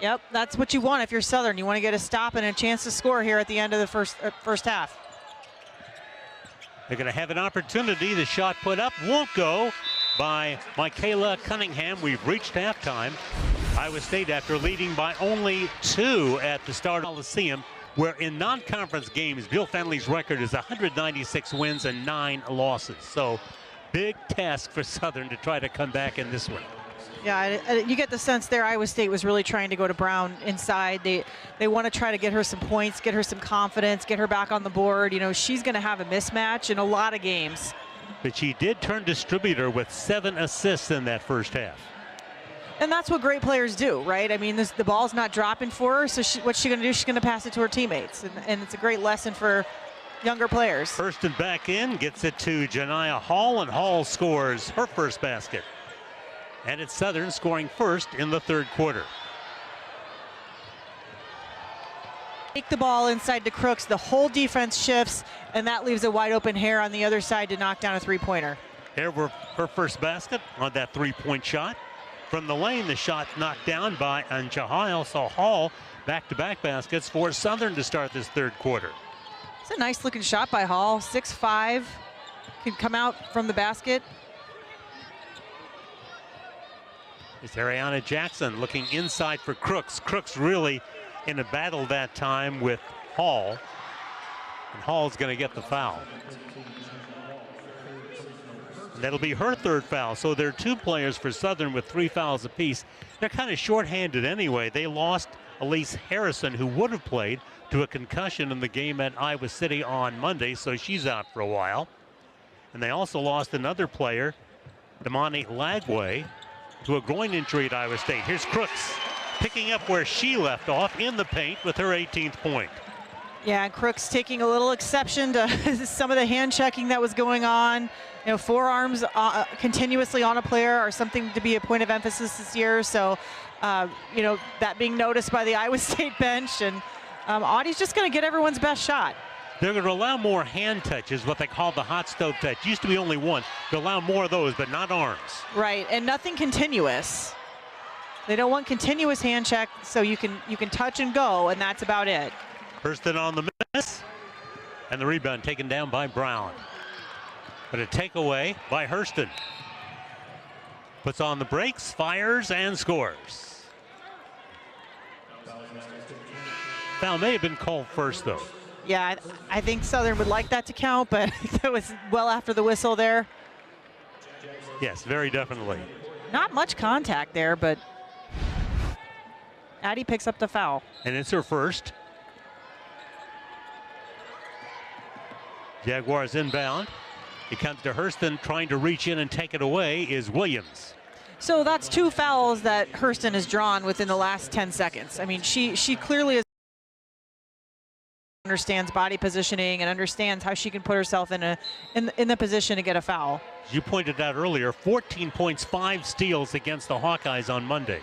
Yep, that's what you want if you're Southern. You want to get a stop and a chance to score here at the end of the first half. They're going to have an opportunity. The shot put up won't go by Michaela Cunningham. We've reached halftime. Iowa State, after leading by only 2 at the start of the Coliseum, where in non-conference games, Bill Fennelly's record is 196 wins and 9 losses. So big task for Southern to try to come back in this one. Yeah, you get the sense there Iowa State was really trying to go to Brown inside. They want to try to get her some points, get her some confidence, get her back on the board. You know, she's going to have a mismatch in a lot of games. But she did turn distributor with 7 assists in that first half. And that's what great players do, right? I mean, the ball's not dropping for her, so what's she going to do? She's going to pass it to her teammates. And it's a great lesson for younger players. Hurston back in, gets it to Janiah Hall, and Hall scores her first basket. And it's Southern scoring first in the third quarter. Take the ball inside to Crooks, the whole defense shifts, and that leaves a wide open Hare on the other side to knock down a three-pointer. Hare for her first basket on that three-point shot. From the lane, the shot knocked down by Anja Hall. So Hall back-to-back baskets for Southern to start this third quarter. It's a nice looking shot by Hall, 6'5", can come out from the basket. It's Ariana Jackson looking inside for Crooks. Crooks really in a battle that time with Hall. And Hall's going to get the foul. And that'll be her third foul. So there are 2 players for Southern with 3 fouls apiece. They're kind of shorthanded anyway. They lost Elise Harrison, who would have played, to a concussion in the game at Iowa City on Monday, so she's out for a while. And they also lost another player, Damani Lagway, to a groin injury at Iowa State. Here's Crooks picking up where she left off in the paint with her 18th point. Yeah, Crooks taking a little exception to some of the hand checking that was going on. You know, forearms continuously on a player are something to be a point of emphasis this year. So, you know, that being noticed by the Iowa State bench, and Audie's just going to get everyone's best shot. They're going to allow more hand touches, what they call the hot stove touch. Used to be only one. They'll allow more of those, but not arms. Right, and nothing continuous. They don't want continuous hand check, so you can touch and go, and that's about it. Hurston on the miss, and the rebound taken down by Brown. But a takeaway by Hurston. Puts on the brakes, fires, and scores. Foul may have been called first, though. Yeah, I think Southern would like that to count, but that was well after the whistle there. Yes, very definitely. Not much contact there, but Addie picks up the foul. And it's her first. Jaguars inbound. It comes to Hurston, trying to reach in and take it away is Williams. So that's 2 fouls that Hurston has drawn within the last 10 seconds. I mean, she clearly understands body positioning and understands how she can put herself in the position to get a foul. As you pointed out earlier, 14 points, 5 steals against the Hawkeyes on Monday.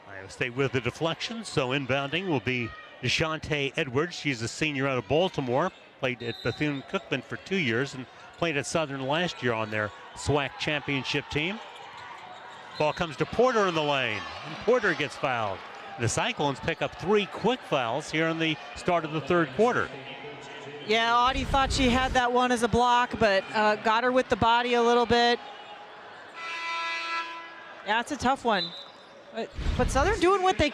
Iowa State with the deflection, so inbounding will be DeShante Edwards. She's a senior out of Baltimore, played at Bethune-Cookman for 2 years and played at Southern last year on their SWAC championship team. Ball comes to Porter in the lane, and Porter gets fouled. The Cyclones pick up 3 quick fouls here in the start of the third quarter. Yeah, Audie thought she had that one as a block, but got her with the body a little bit. Yeah, it's a tough one. But Southern doing what they...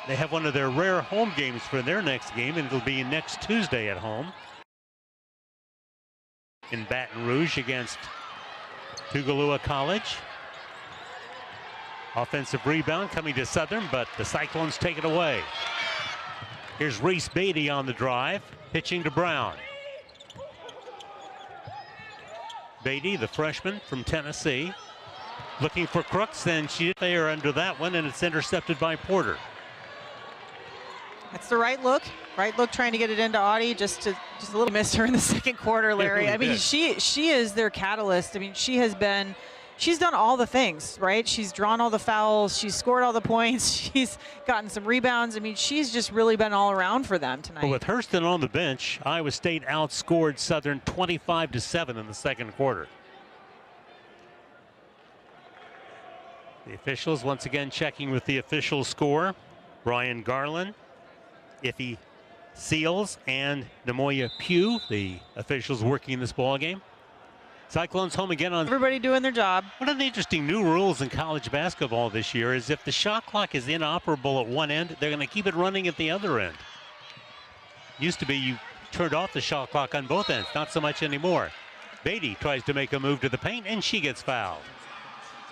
They have one of their rare home games for their next game, and it'll be next Tuesday at home in Baton Rouge against Tugalua College. Offensive rebound coming to Southern, but the Cyclones take it away. Here's Reese Beatty on the drive, pitching to Brown. Beatty, the freshman from Tennessee, looking for Crooks, and she's there under that one, and it's intercepted by Porter. That's the right look trying to get it into Audie, just a little missed her in the second quarter, Larry. I mean, she is their catalyst. I mean, she's done all the things, right? She's drawn all the fouls, she's scored all the points, she's gotten some rebounds. I mean, she's just really been all around for them tonight. But with Hurston on the bench, Iowa State outscored Southern 25-7 in the second quarter. The officials once again checking with the official score. Brian Garland, Iffy Seals, and Nemoya Pugh, the officials working this ball game. Cyclones home again on... Everybody doing their job. One of the interesting new rules in college basketball this year is if the shot clock is inoperable at one end, they're going to keep it running at the other end. Used to be you turned off the shot clock on both ends, not so much anymore. Beatty tries to make a move to the paint, and she gets fouled.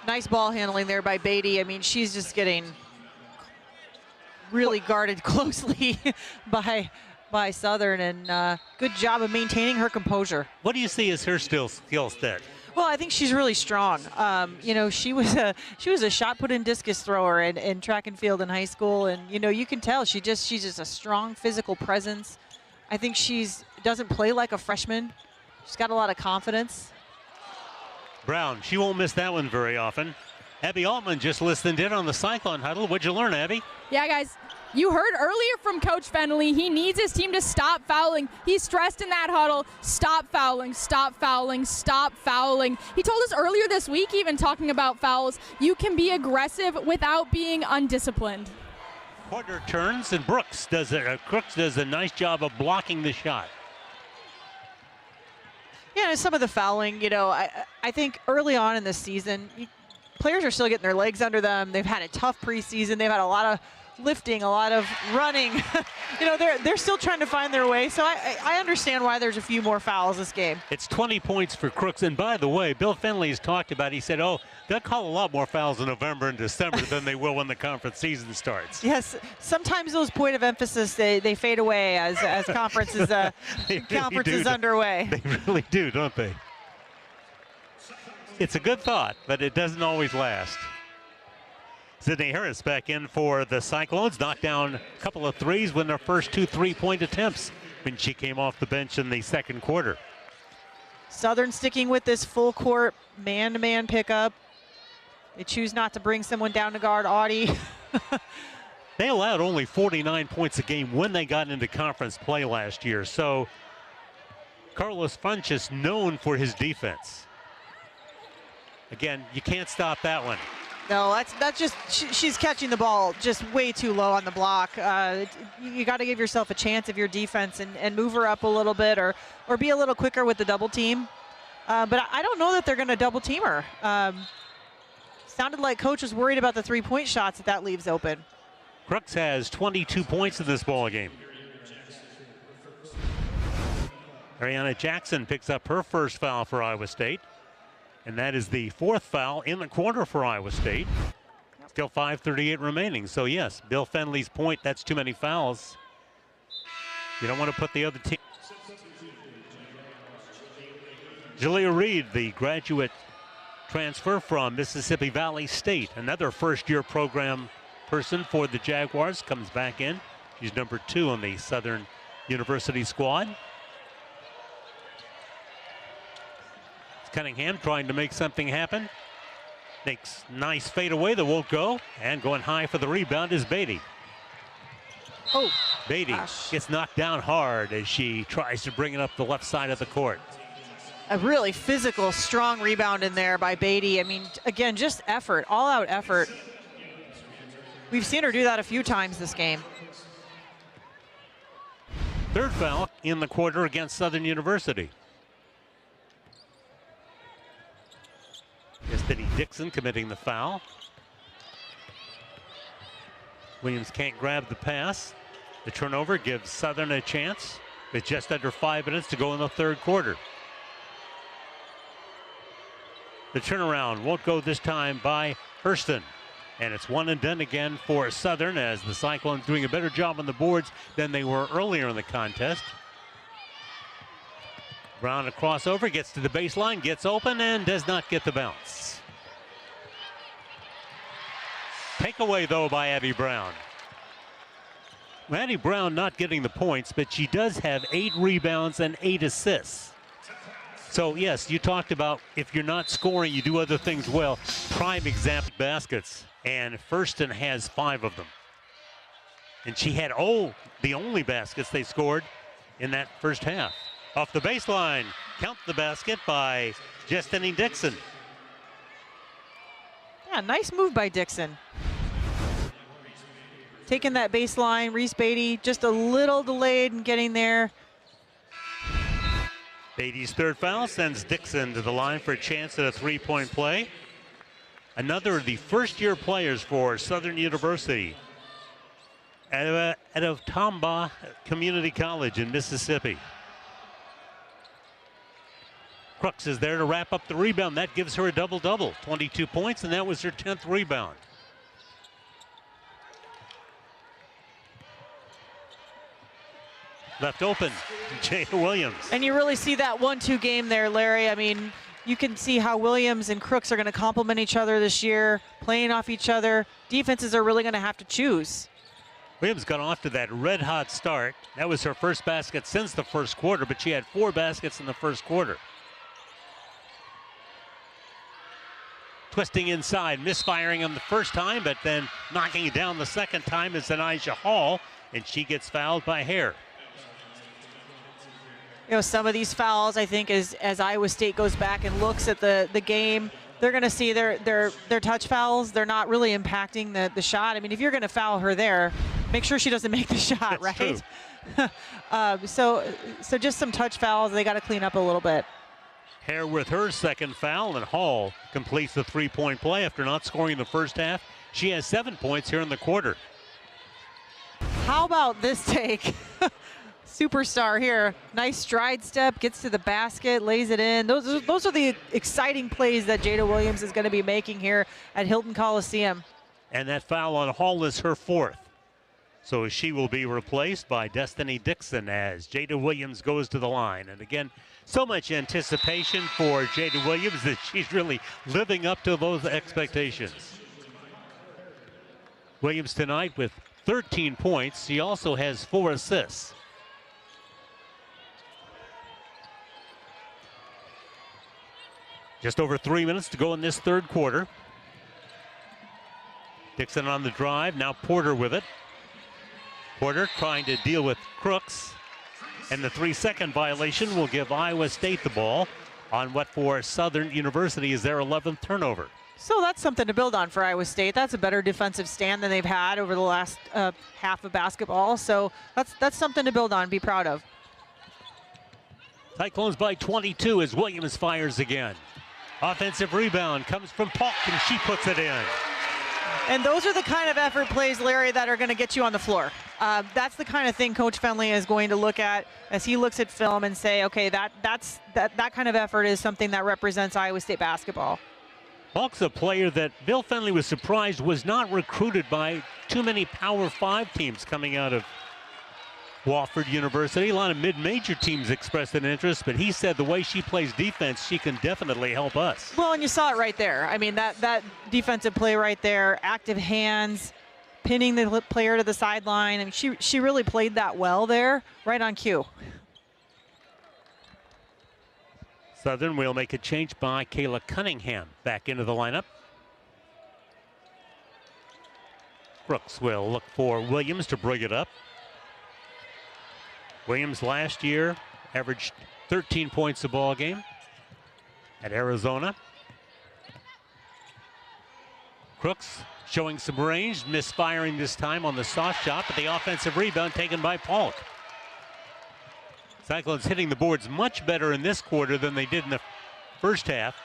Nice ball handling there by Beatty. I mean, she's just getting really guarded closely by Southern, and good job of maintaining her composure. What do you see as her skill set? Well, I think she's really strong. You know, she was a shot put in discus thrower in track and field in high school, and you know, you can tell she's just a strong physical presence. I think doesn't play like a freshman. She's got a lot of confidence. Brown, she won't miss that one very often. Abby Altman just listened in on the Cyclone huddle. What'd you learn, Abby? Yeah, guys, you heard earlier from Coach Fennelly, he needs his team to stop fouling. He stressed in that huddle, stop fouling, stop fouling, stop fouling. He told us earlier this week, even talking about fouls, you can be aggressive without being undisciplined. Porter turns, and Crooks does a nice job of blocking the shot. Yeah, some of the fouling, you know, I think early on in this season, players are still getting their legs under them. They've had a tough preseason. They've had a lot of lifting, a lot of running. You know, they're still trying to find their way. So I understand why there's a few more fouls this game. It's 20 points for Crooks. And by the way, Bill Fennelly has talked about it. He said, oh, they'll call a lot more fouls in November and December than they will when the conference season starts. Yes, sometimes those point of emphasis, they fade away as conference is underway. They really do, don't they? It's a good thought, but it doesn't always last. Sydney Harris back in for the Cyclones, knocked down a couple of threes when their first 2 3-point attempts when she came off the bench in the second quarter. Southern sticking with this full court man-to-man pickup. They choose not to bring someone down to guard Audie. They allowed only 49 points a game when they got into conference play last year. So Carlos Funchess known for his defense. Again, you can't stop that one. No, that's just she's catching the ball just way too low on the block. You got to give yourself a chance of your defense and move her up a little bit or be a little quicker with the double team. But I don't know that they're going to double team her. Sounded like coach was worried about the three-point shots that leaves open. Crooks has 22 points in this ball game. Ariana Jackson picks up her first foul for Iowa State. And that is the 4th foul in the quarter for Iowa State. Still 5:38 remaining. So yes, Bill Fennelly's point, that's too many fouls. You don't want to put the other team. Jalea Reed, the graduate transfer from Mississippi Valley State, another first-year program person for the Jaguars, comes back in. She's number 2 on the Southern University squad. Cunningham trying to make something happen. Makes nice fade away that won't go. And going high for the rebound is Beatty. Oh, Beatty gosh. gets knocked down hard as she tries to bring it up the left side of the court. A really physical, strong rebound in there by Beatty. I mean, again, just effort, all-out effort. We've seen her do that a few times this game. Third foul in the quarter against Southern University. Destiny Dixon committing the foul. Williams can't grab the pass. The turnover gives Southern a chance with just under 5 minutes to go in the third quarter. The turnaround won't go this time by Hurston. And it's one and done again for Southern as the Cyclones doing a better job on the boards than they were earlier in the contest. Brown a crossover, gets to the baseline, gets open, and does not get the bounce. Takeaway, though, by Addie Brown. Addie Brown not getting the points, but she does have 8 rebounds and 8 assists. So, yes, you talked about if you're not scoring, you do other things well. Prime example, baskets. And Hurston has 5 of them. And she had the only baskets they scored in that first half. Off the baseline, count the basket by Destiny Dixon. Yeah, nice move by Dixon. Taking that baseline, Reese Beatty just a little delayed in getting there. Beatty's third foul sends Dixon to the line for a chance at a 3-point play. Another of the first-year players for Southern University out of Tombaugh Community College in Mississippi. Crooks is there to wrap up the rebound. That gives her a double-double, 22 points, and that was her 10th rebound. Left open, Jada Williams. And you really see that 1-2 game there, Larry. I mean, you can see how Williams and Crooks are going to complement each other this year, playing off each other. Defenses are really going to have to choose. Williams got off to that red-hot start. That was her first basket since the first quarter, but she had 4 baskets in the first quarter. Twisting inside, misfiring on the first time, but then knocking it down the second time is Elijah Hall, and she gets fouled by Hare. You know, some of these fouls, I think, as Iowa State goes back and looks at the game, they're going to see their touch fouls. They're not really impacting the shot. I mean, if you're going to foul her there, make sure she doesn't make the shot, That's right? So just some touch fouls. They got to clean up a little bit. Hare with her second foul, and Hall completes the 3-point play after not scoring in the first half. She has 7 points here in the quarter. How about this take? Superstar here. Nice stride step, gets to the basket, lays it in. Those are the exciting plays that Jada Williams is going to be making here at Hilton Coliseum. And that foul on Hall is her 4th. So she will be replaced by Destiny Dixon as Jada Williams goes to the line. And again, so much anticipation for Jada Williams that she's really living up to those expectations. Williams tonight with 13 points. She also has 4 assists. Just over 3 minutes to go in this third quarter. Dixon on the drive, now Porter with it. Porter trying to deal with Crooks. And the 3-second violation will give Iowa State the ball on what for Southern University is their 11th turnover. So that's something to build on for Iowa State. That's a better defensive stand than they've had over the last half of basketball. So that's something to build on, be proud of. Cyclones by 22 as Williams fires again. Offensive rebound comes from Polk, and she puts it in. And those are the kind of effort plays, Larry, that are going to get you on the floor. That's the kind of thing Coach Fenley is going to look at as he looks at film and say, okay, that kind of effort is something that represents Iowa State basketball. Polk's a player that Bill Fenley was surprised was not recruited by too many Power 5 teams coming out of Wofford University. A lot of mid-major teams expressed an interest, but he said the way she plays defense, she can definitely help us. Well, and you saw it right there. I mean, that defensive play right there, active hands, pinning the player to the sideline. I mean, she really played that well there, right on cue. Southern will make a change by Kayla Cunningham back into the lineup. Crooks will look for Williams to bring it up. Williams last year averaged 13 points a ball game at Arizona. Crooks showing some range, misfiring this time on the soft shot, but the offensive rebound taken by Polk. Cyclones hitting the boards much better in this quarter than they did in the first half.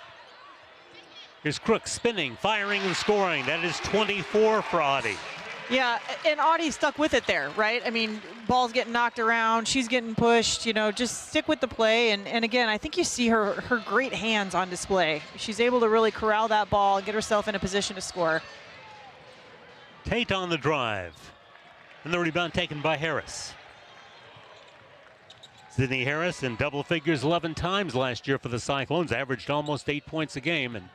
Here's Crooks spinning, firing, and scoring. That is 24 for Audie. Yeah, and Audie stuck with it there, right? I mean, ball's getting knocked around, she's getting pushed, you know, just stick with the play. And again, I think you see her great hands on display. She's able to really corral that ball and get herself in a position to score. Tate on the drive. And the rebound taken by Harris. Sydney Harris in double figures 11 times last year for the Cyclones, averaged almost 8 points a game. And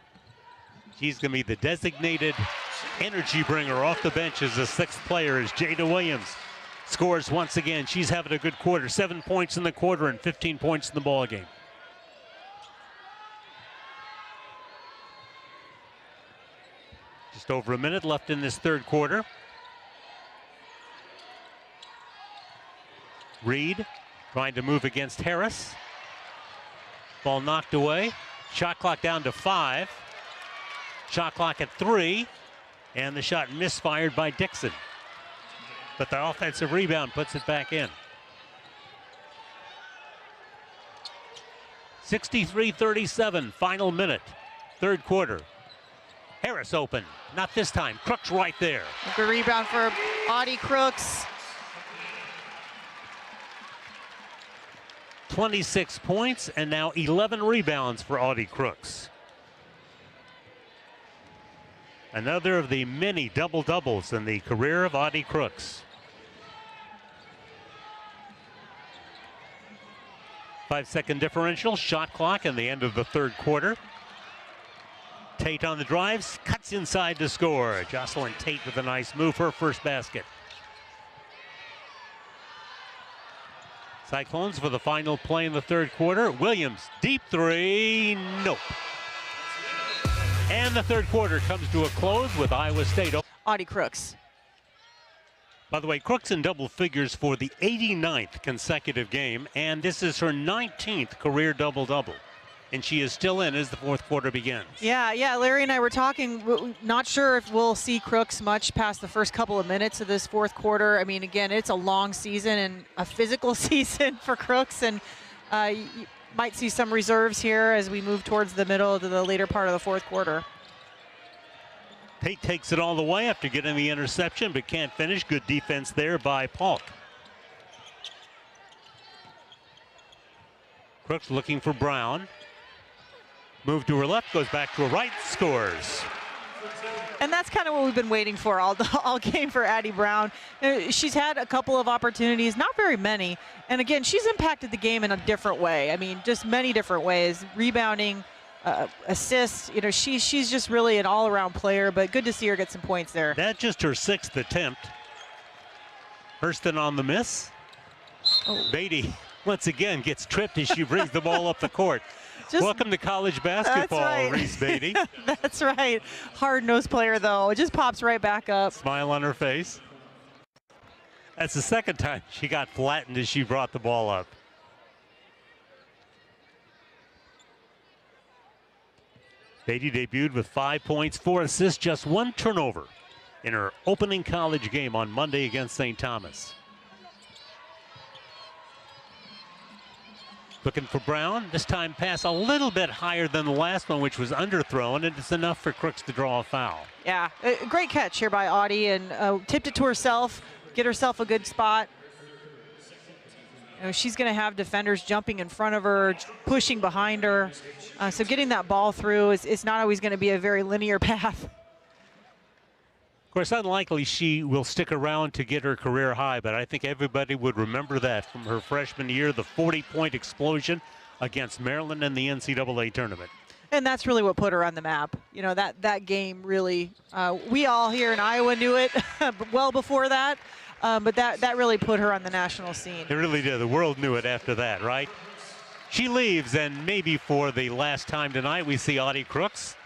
she's going to be the designated energy bringer off the bench as the sixth player as Jada Williams scores once again. She's having a good quarter, 7 points in the quarter and 15 points in the ball game. Just over a minute left in this third quarter. Reed trying to move against Harris. Ball knocked away. Shot clock down to 5. Shot clock at 3. And the shot misfired by Dixon. But the offensive rebound puts it back in. 63-37, final minute, third quarter. Harris open, not this time. Crooks right there. A good rebound for Audie Crooks. 26 points and now 11 rebounds for Audie Crooks. Another of the many double-doubles in the career of Audie Crooks. 5-second differential, shot clock in the end of the third quarter. Tate on the drives, cuts inside to score. Jocelyn Tate with a nice move, her first basket. Cyclones for the final play in the third quarter. Williams, deep three, nope. And the third quarter comes to a close with Iowa State. Audie Crooks. By the way, Crooks in double figures for the 89th consecutive game, and this is her 19th career double-double. And she is still in as the fourth quarter begins. Yeah, Larry and I were talking, not sure if we'll see Crooks much past the first couple of minutes of this fourth quarter. I mean, again, it's a long season and a physical season for Crooks, and you might see some reserves here as we move towards the middle to the later part of the fourth quarter. Tate takes it all the way after getting the interception, but can't finish. Good defense there by Polk. Crooks looking for Brown. Move to her left, goes back to her right, scores. And that's kind of what we've been waiting for all game for Addie Brown. She's had a couple of opportunities, not very many. And again, she's impacted the game in a different way. I mean, just many different ways. Rebounding, assists. You know, she's just really an all-around player, but good to see her get some points there. That's just her sixth attempt. Hurston on the miss. Oh. Beatty once again gets tripped as she brings the ball up the court. Welcome to college basketball, right. Reese Beatty. That's right. Hard-nosed player, though. It just pops right back up. Smile on her face. That's the second time she got flattened as she brought the ball up. Beatty debuted with 5 points, 4 assists, just 1 turnover in her opening college game on Monday against St. Thomas. Looking for Brown. This time pass a little bit higher than the last one, which was underthrown, and it's enough for Crooks to draw a foul. Yeah, a great catch here by Audie, and tipped it to herself, get herself a good spot. You know, she's going to have defenders jumping in front of her, pushing behind her. So getting that ball through is not always going to be a very linear path. Of course, unlikely she will stick around to get her career high, but I think everybody would remember that from her freshman year, the 40-point explosion against Maryland in the NCAA tournament. And that's really what put her on the map. You know, that game really, we all here in Iowa knew it well before that, but that really put her on the national scene. It really did. The world knew it after that, right? She leaves, and maybe for the last time tonight, we see Audie Crooks.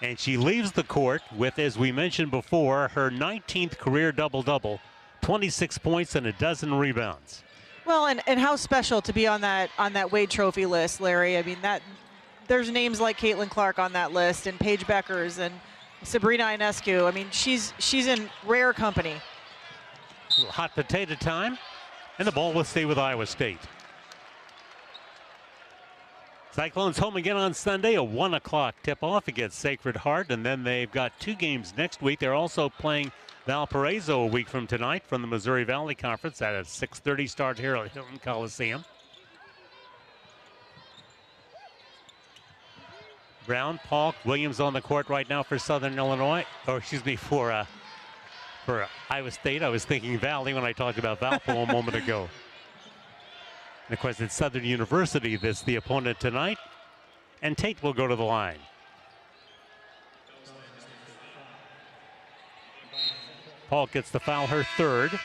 And she leaves the court with, as we mentioned before, her 19th career double-double, 26 points and a dozen rebounds. Well, and how special to be on that Wade Trophy list, Larry. I mean, there's names like Caitlin Clark on that list, and Paige Beckers and Sabrina Ionescu. I mean, she's in rare company. A little hot potato time, and the ball will stay with Iowa State. Cyclones home again on Sunday, a 1 o'clock tip-off against Sacred Heart, and then they've got 2 games next week. They're also playing Valparaiso a week from tonight from the Missouri Valley Conference at a 6:30 start here at Hilton Coliseum. Brown, Polk, Williams on the court right now for Southern Illinois, or excuse me, for Iowa State. I was thinking Valley when I talked about Valpo a moment ago. And of course, it's Southern University that's the opponent tonight, and Tate will go to the line. Paul gets the foul, her 3rd.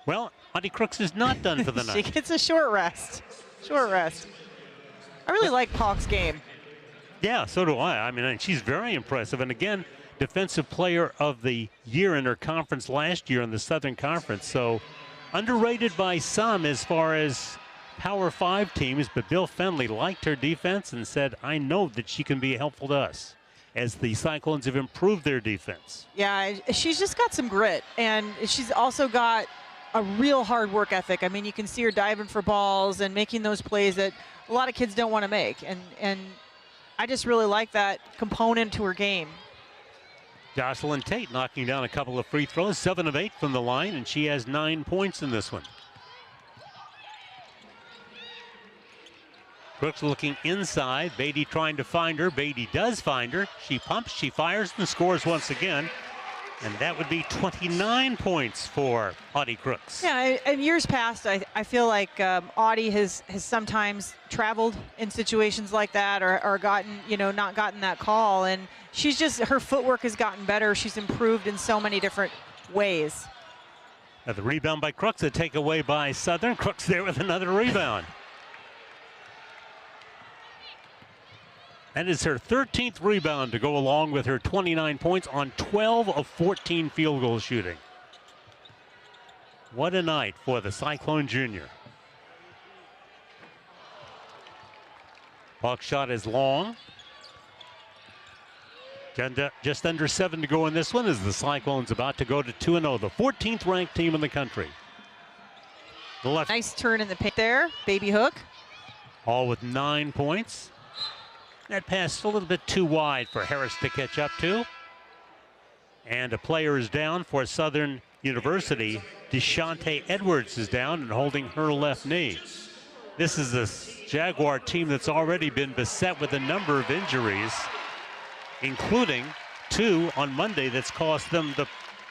Well, Audie Crooks is not done for the night. She gets a short rest. Short rest. I really like Polk's game. Yeah, so do I. I mean, she's very impressive. And again, Defensive Player of the Year in her conference last year in the Southern Conference. So underrated by some as far as Power 5 teams, but Bill Fenley liked her defense and said, I know that she can be helpful to us, as the Cyclones have improved their defense. Yeah, she's just got some grit, and she's also got a real hard work ethic. I mean, you can see her diving for balls and making those plays that a lot of kids don't want to make, and I just really like that component to her game. Jocelyn Tate knocking down a couple of free throws, 7 of 8 from the line, and she has 9 points in this one. Crooks looking inside. Beatty trying to find her. Beatty does find her. She pumps, she fires, and scores once again. And that would be 29 points for Audie Crooks. Yeah, in years past, I feel like Audie has sometimes traveled in situations like that, or gotten, not gotten that call. And she's just, her footwork has gotten better. She's improved in so many different ways. Now the rebound by Crooks, a takeaway by Southern. Crooks there with another rebound. That is her 13th rebound to go along with her 29 points on 12 of 14 field goal shooting. What a night for the Cyclone Junior. Puck shot is long. Just under 7 to go in this one as the Cyclones about to go to 2-0, the 14th ranked team in the country. The left. Nice turn in the paint there, baby hook. All with 9 points. That pass a little bit too wide for Harris to catch up to. And a player is down for Southern University. Deshante Edwards is down and holding her left knee. This is a Jaguar team that's already been beset with a number of injuries, including 2 on Monday that's cost them the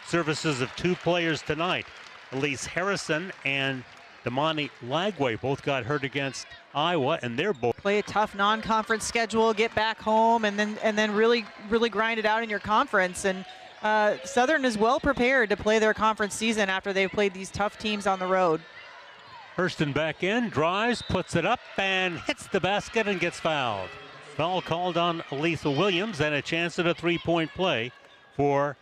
services of 2 players tonight. Elise Harrison and Damani Lagway both got hurt against Iowa, and they're both play a tough non-conference schedule, get back home, and then really grind it out in your conference. And Southern is well prepared to play their conference season after they've played these tough teams on the road. Hurston back in, drives, puts it up, and hits the basket and gets fouled. Foul called on Aletha Williams, and a chance at a 3-point play for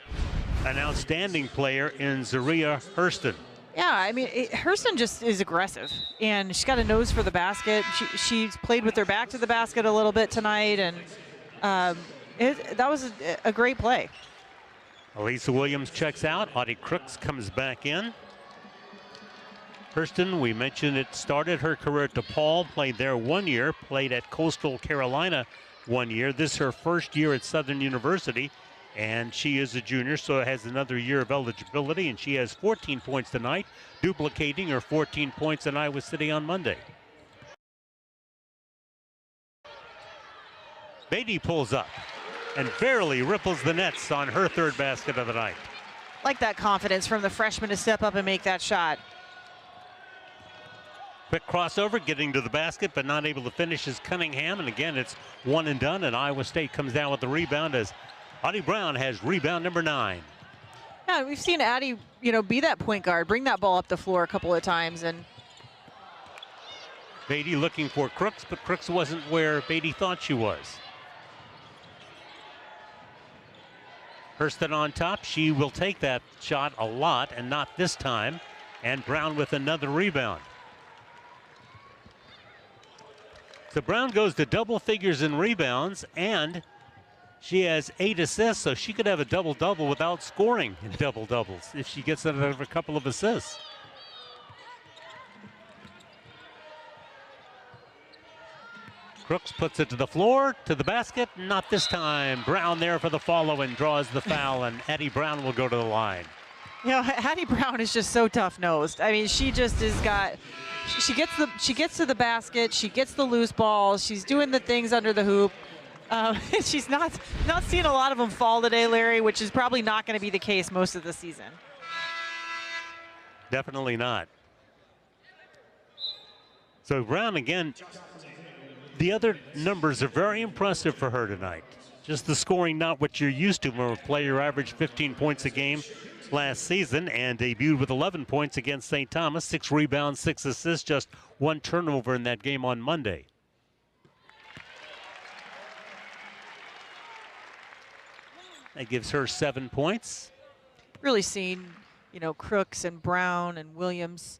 an outstanding player in Zaria Hurston. Yeah, I mean, Hurston just is aggressive, and she's got a nose for the basket. She's played with her back to the basket a little bit tonight, and that was a great play. Aletha Williams checks out. Audie Crooks comes back in. Hurston, we mentioned it, started her career at DePaul, played there 1 year, played at Coastal Carolina 1 year. This is her first year at Southern University, and she is a junior, so has another year of eligibility, and she has 14 points tonight, duplicating her 14 points in Iowa City on Monday. Beatty pulls up and barely ripples the nets on her 3rd basket of the night. Like that confidence from the freshman to step up and make that shot. Quick crossover, getting to the basket, but not able to finish is Cunningham, and again, it's one and done, and Iowa State comes down with the rebound as Audie Brown has rebound number 9. Yeah, we've seen Addie, be that point guard, bring that ball up the floor a couple of times. And Beatty looking for Crooks, but Crooks wasn't where Beatty thought she was. Hurston on top. She will take that shot a lot, and not this time. And Brown with another rebound. So Brown goes to double figures in rebounds, and she has 8 assists, so she could have a double-double without scoring in double-doubles if she gets another couple of assists. Crooks puts it to the floor, to the basket. Not this time. Brown there for the follow and draws the foul, and Addie Brown will go to the line. You know, Addie Brown is just so tough-nosed. I mean, she just has got. She gets to the basket. She gets the loose balls. She's doing the things under the hoop. She's not seeing a lot of them fall today, Larry, which is probably not going to be the case most of the season. Definitely not. So Brown again. The other numbers are very impressive for her tonight. Just the scoring, not what you're used to from a player averaged 15 points a game last season and debuted with 11 points against St. Thomas, 6 rebounds, 6 assists, just 1 turnover in that game on Monday. That gives her 7 points. Really seen, you know, Crooks and Brown and Williams,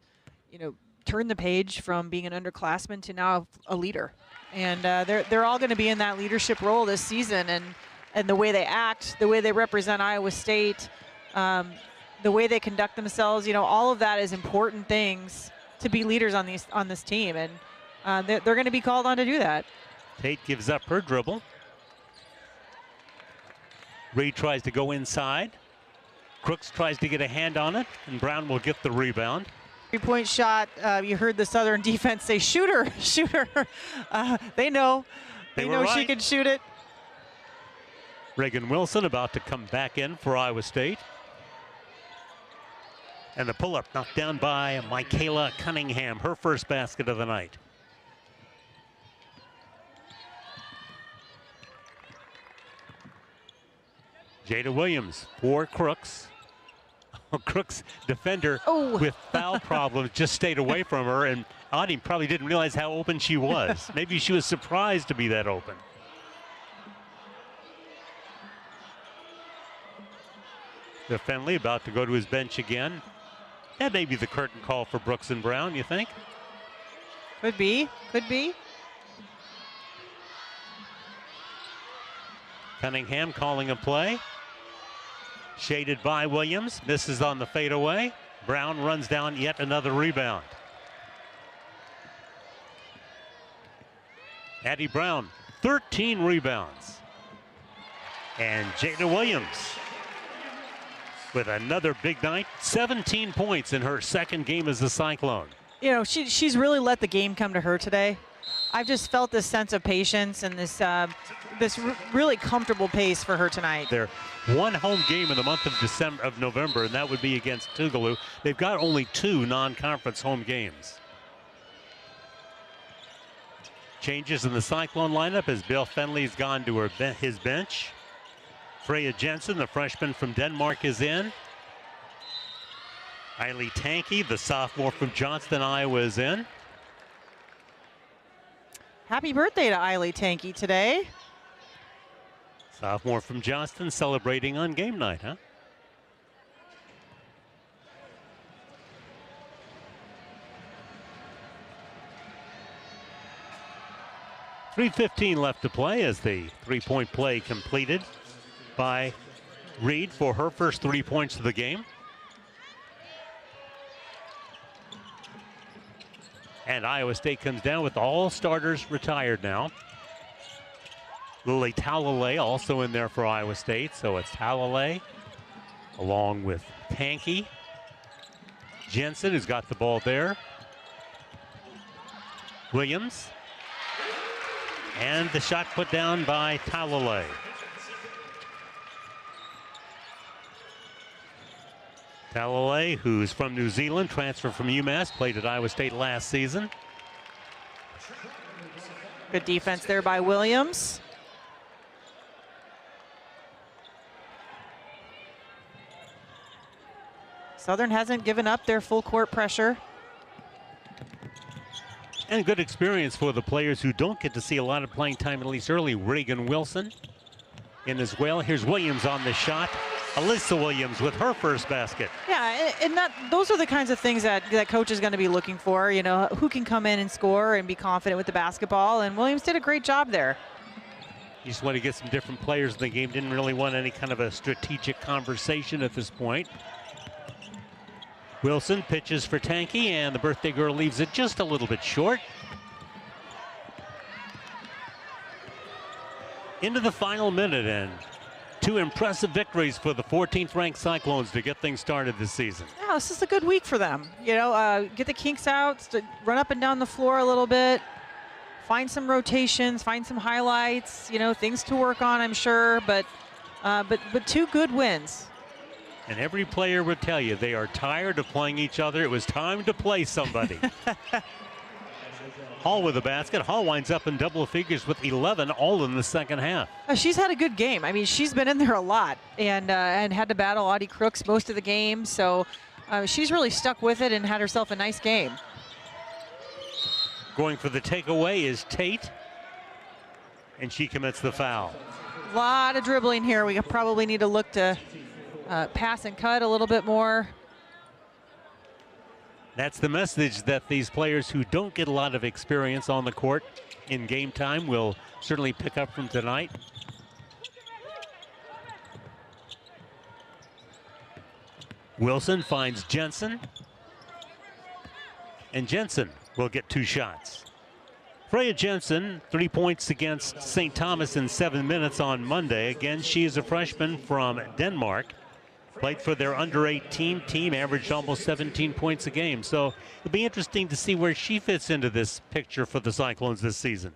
you know, turn the page from being an underclassman to now a leader. And they're all going to be in that leadership role this season, and the way they act, the way they represent Iowa State, the way they conduct themselves, you know, all of that is important things to be leaders on this team, and they're going to be called on to do that. Tate gives up her dribble. Reed tries to go inside. Crooks tries to get a hand on it, and Brown will get the rebound. 3-point shot. You heard the Southern defense say, "Shoot her, shoot her." They know Right. she can shoot it. Reagan Wilson about to come back in for Iowa State. And the pull-up knocked down by Michaela Cunningham, her first basket of the night. Jada Williams for Crooks. Crooks defender with foul problems just stayed away from her, and Audie probably didn't realize how open she was. Maybe she was surprised to be that open. The Fenley about to go to his bench again. That may be the curtain call for Brooks and Brown, you think? Could be, could be. Cunningham calling a play. Shaded by Williams, misses on the fadeaway. Brown runs down yet another rebound. Addie Brown, 13 rebounds. And Jada Williams with another big night, 17 points in her second game as a Cyclone. You know, she's really let the game come to her today. I've just felt this sense of patience and this really comfortable pace for her tonight. Their one home game in the month of November, and that would be against Tougaloo. They've got only 2 non-conference home games. Changes in the Cyclone lineup as Bill Fenley's gone to his bench. Freya Jensen, the freshman from Denmark, is in. Eiley Tanky, the sophomore from Johnston, Iowa, is in. Happy birthday to Eiley Tanky today. Sophomore from Johnston celebrating on game night, huh? .315 left to play as the three-point play completed by Reed for her first 3 points of the game. And Iowa State comes down with all starters retired now. Lily Talalay also in there for Iowa State. So it's Talalay along with Tanky. Jensen, who's got the ball there. Williams. And the shot put down by Talalay. Talalay, who's from New Zealand, transferred from UMass, played at Iowa State last season. Good defense there by Williams. Southern hasn't given up their full court pressure. And good experience for the players who don't get to see a lot of playing time, at least early. Reagan Wilson, in as well. Here's Williams on the shot. Alyssa Williams with her first basket. Yeah, and those are the kinds of things that coach is going to be looking for. You know, who can come in and score and be confident with the basketball. And Williams did a great job there. You just want to get some different players in the game. Didn't really want any kind of a strategic conversation at this point. Wilson pitches for Tanky, and the birthday girl leaves it just a little bit short. Into the final minute, and 2 impressive victories for the 14th ranked Cyclones to get things started this season. Yeah, this is a good week for them. You know, get the kinks out, run up and down the floor a little bit, find some rotations, find some highlights, you know, things to work on, I'm sure, but 2 good wins. And every player would tell you they are tired of playing each other. It was time to play somebody. Hall with a basket. Hall winds up in double figures with 11, all in the second half. She's had a good game. I mean, she's been in there a lot and had to battle Audie Crooks most of the game. So she's really stuck with it and had herself a nice game. Going for the takeaway is Tate, and she commits the foul. A lot of dribbling here. We probably need to look to pass and cut a little bit more. That's the message that these players who don't get a lot of experience on the court in game time will certainly pick up from tonight. Wilson finds Jensen, and Jensen will get 2 shots. Freya Jensen, 3 points against St. Thomas in 7 minutes on Monday. Again, she is a freshman from Denmark. Played for their under-18 team, averaged almost 17 points a game. So it'll be interesting to see where she fits into this picture for the Cyclones this season.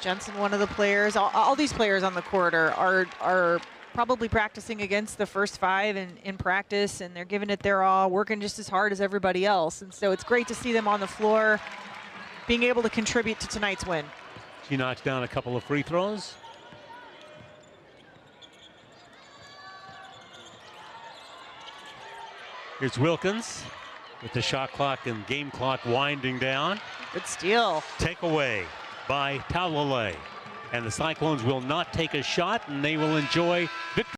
Jensen, one of the players, all these players on the court are probably practicing against the first 5 in practice, and they're giving it their all, working just as hard as everybody else. And so it's great to see them on the floor, being able to contribute to tonight's win. She knocks down a couple of free throws. Here's Wilkins with the shot clock and game clock winding down. Good steal. Takeaway by Taulale. And the Cyclones will not take a shot, and they will enjoy victory.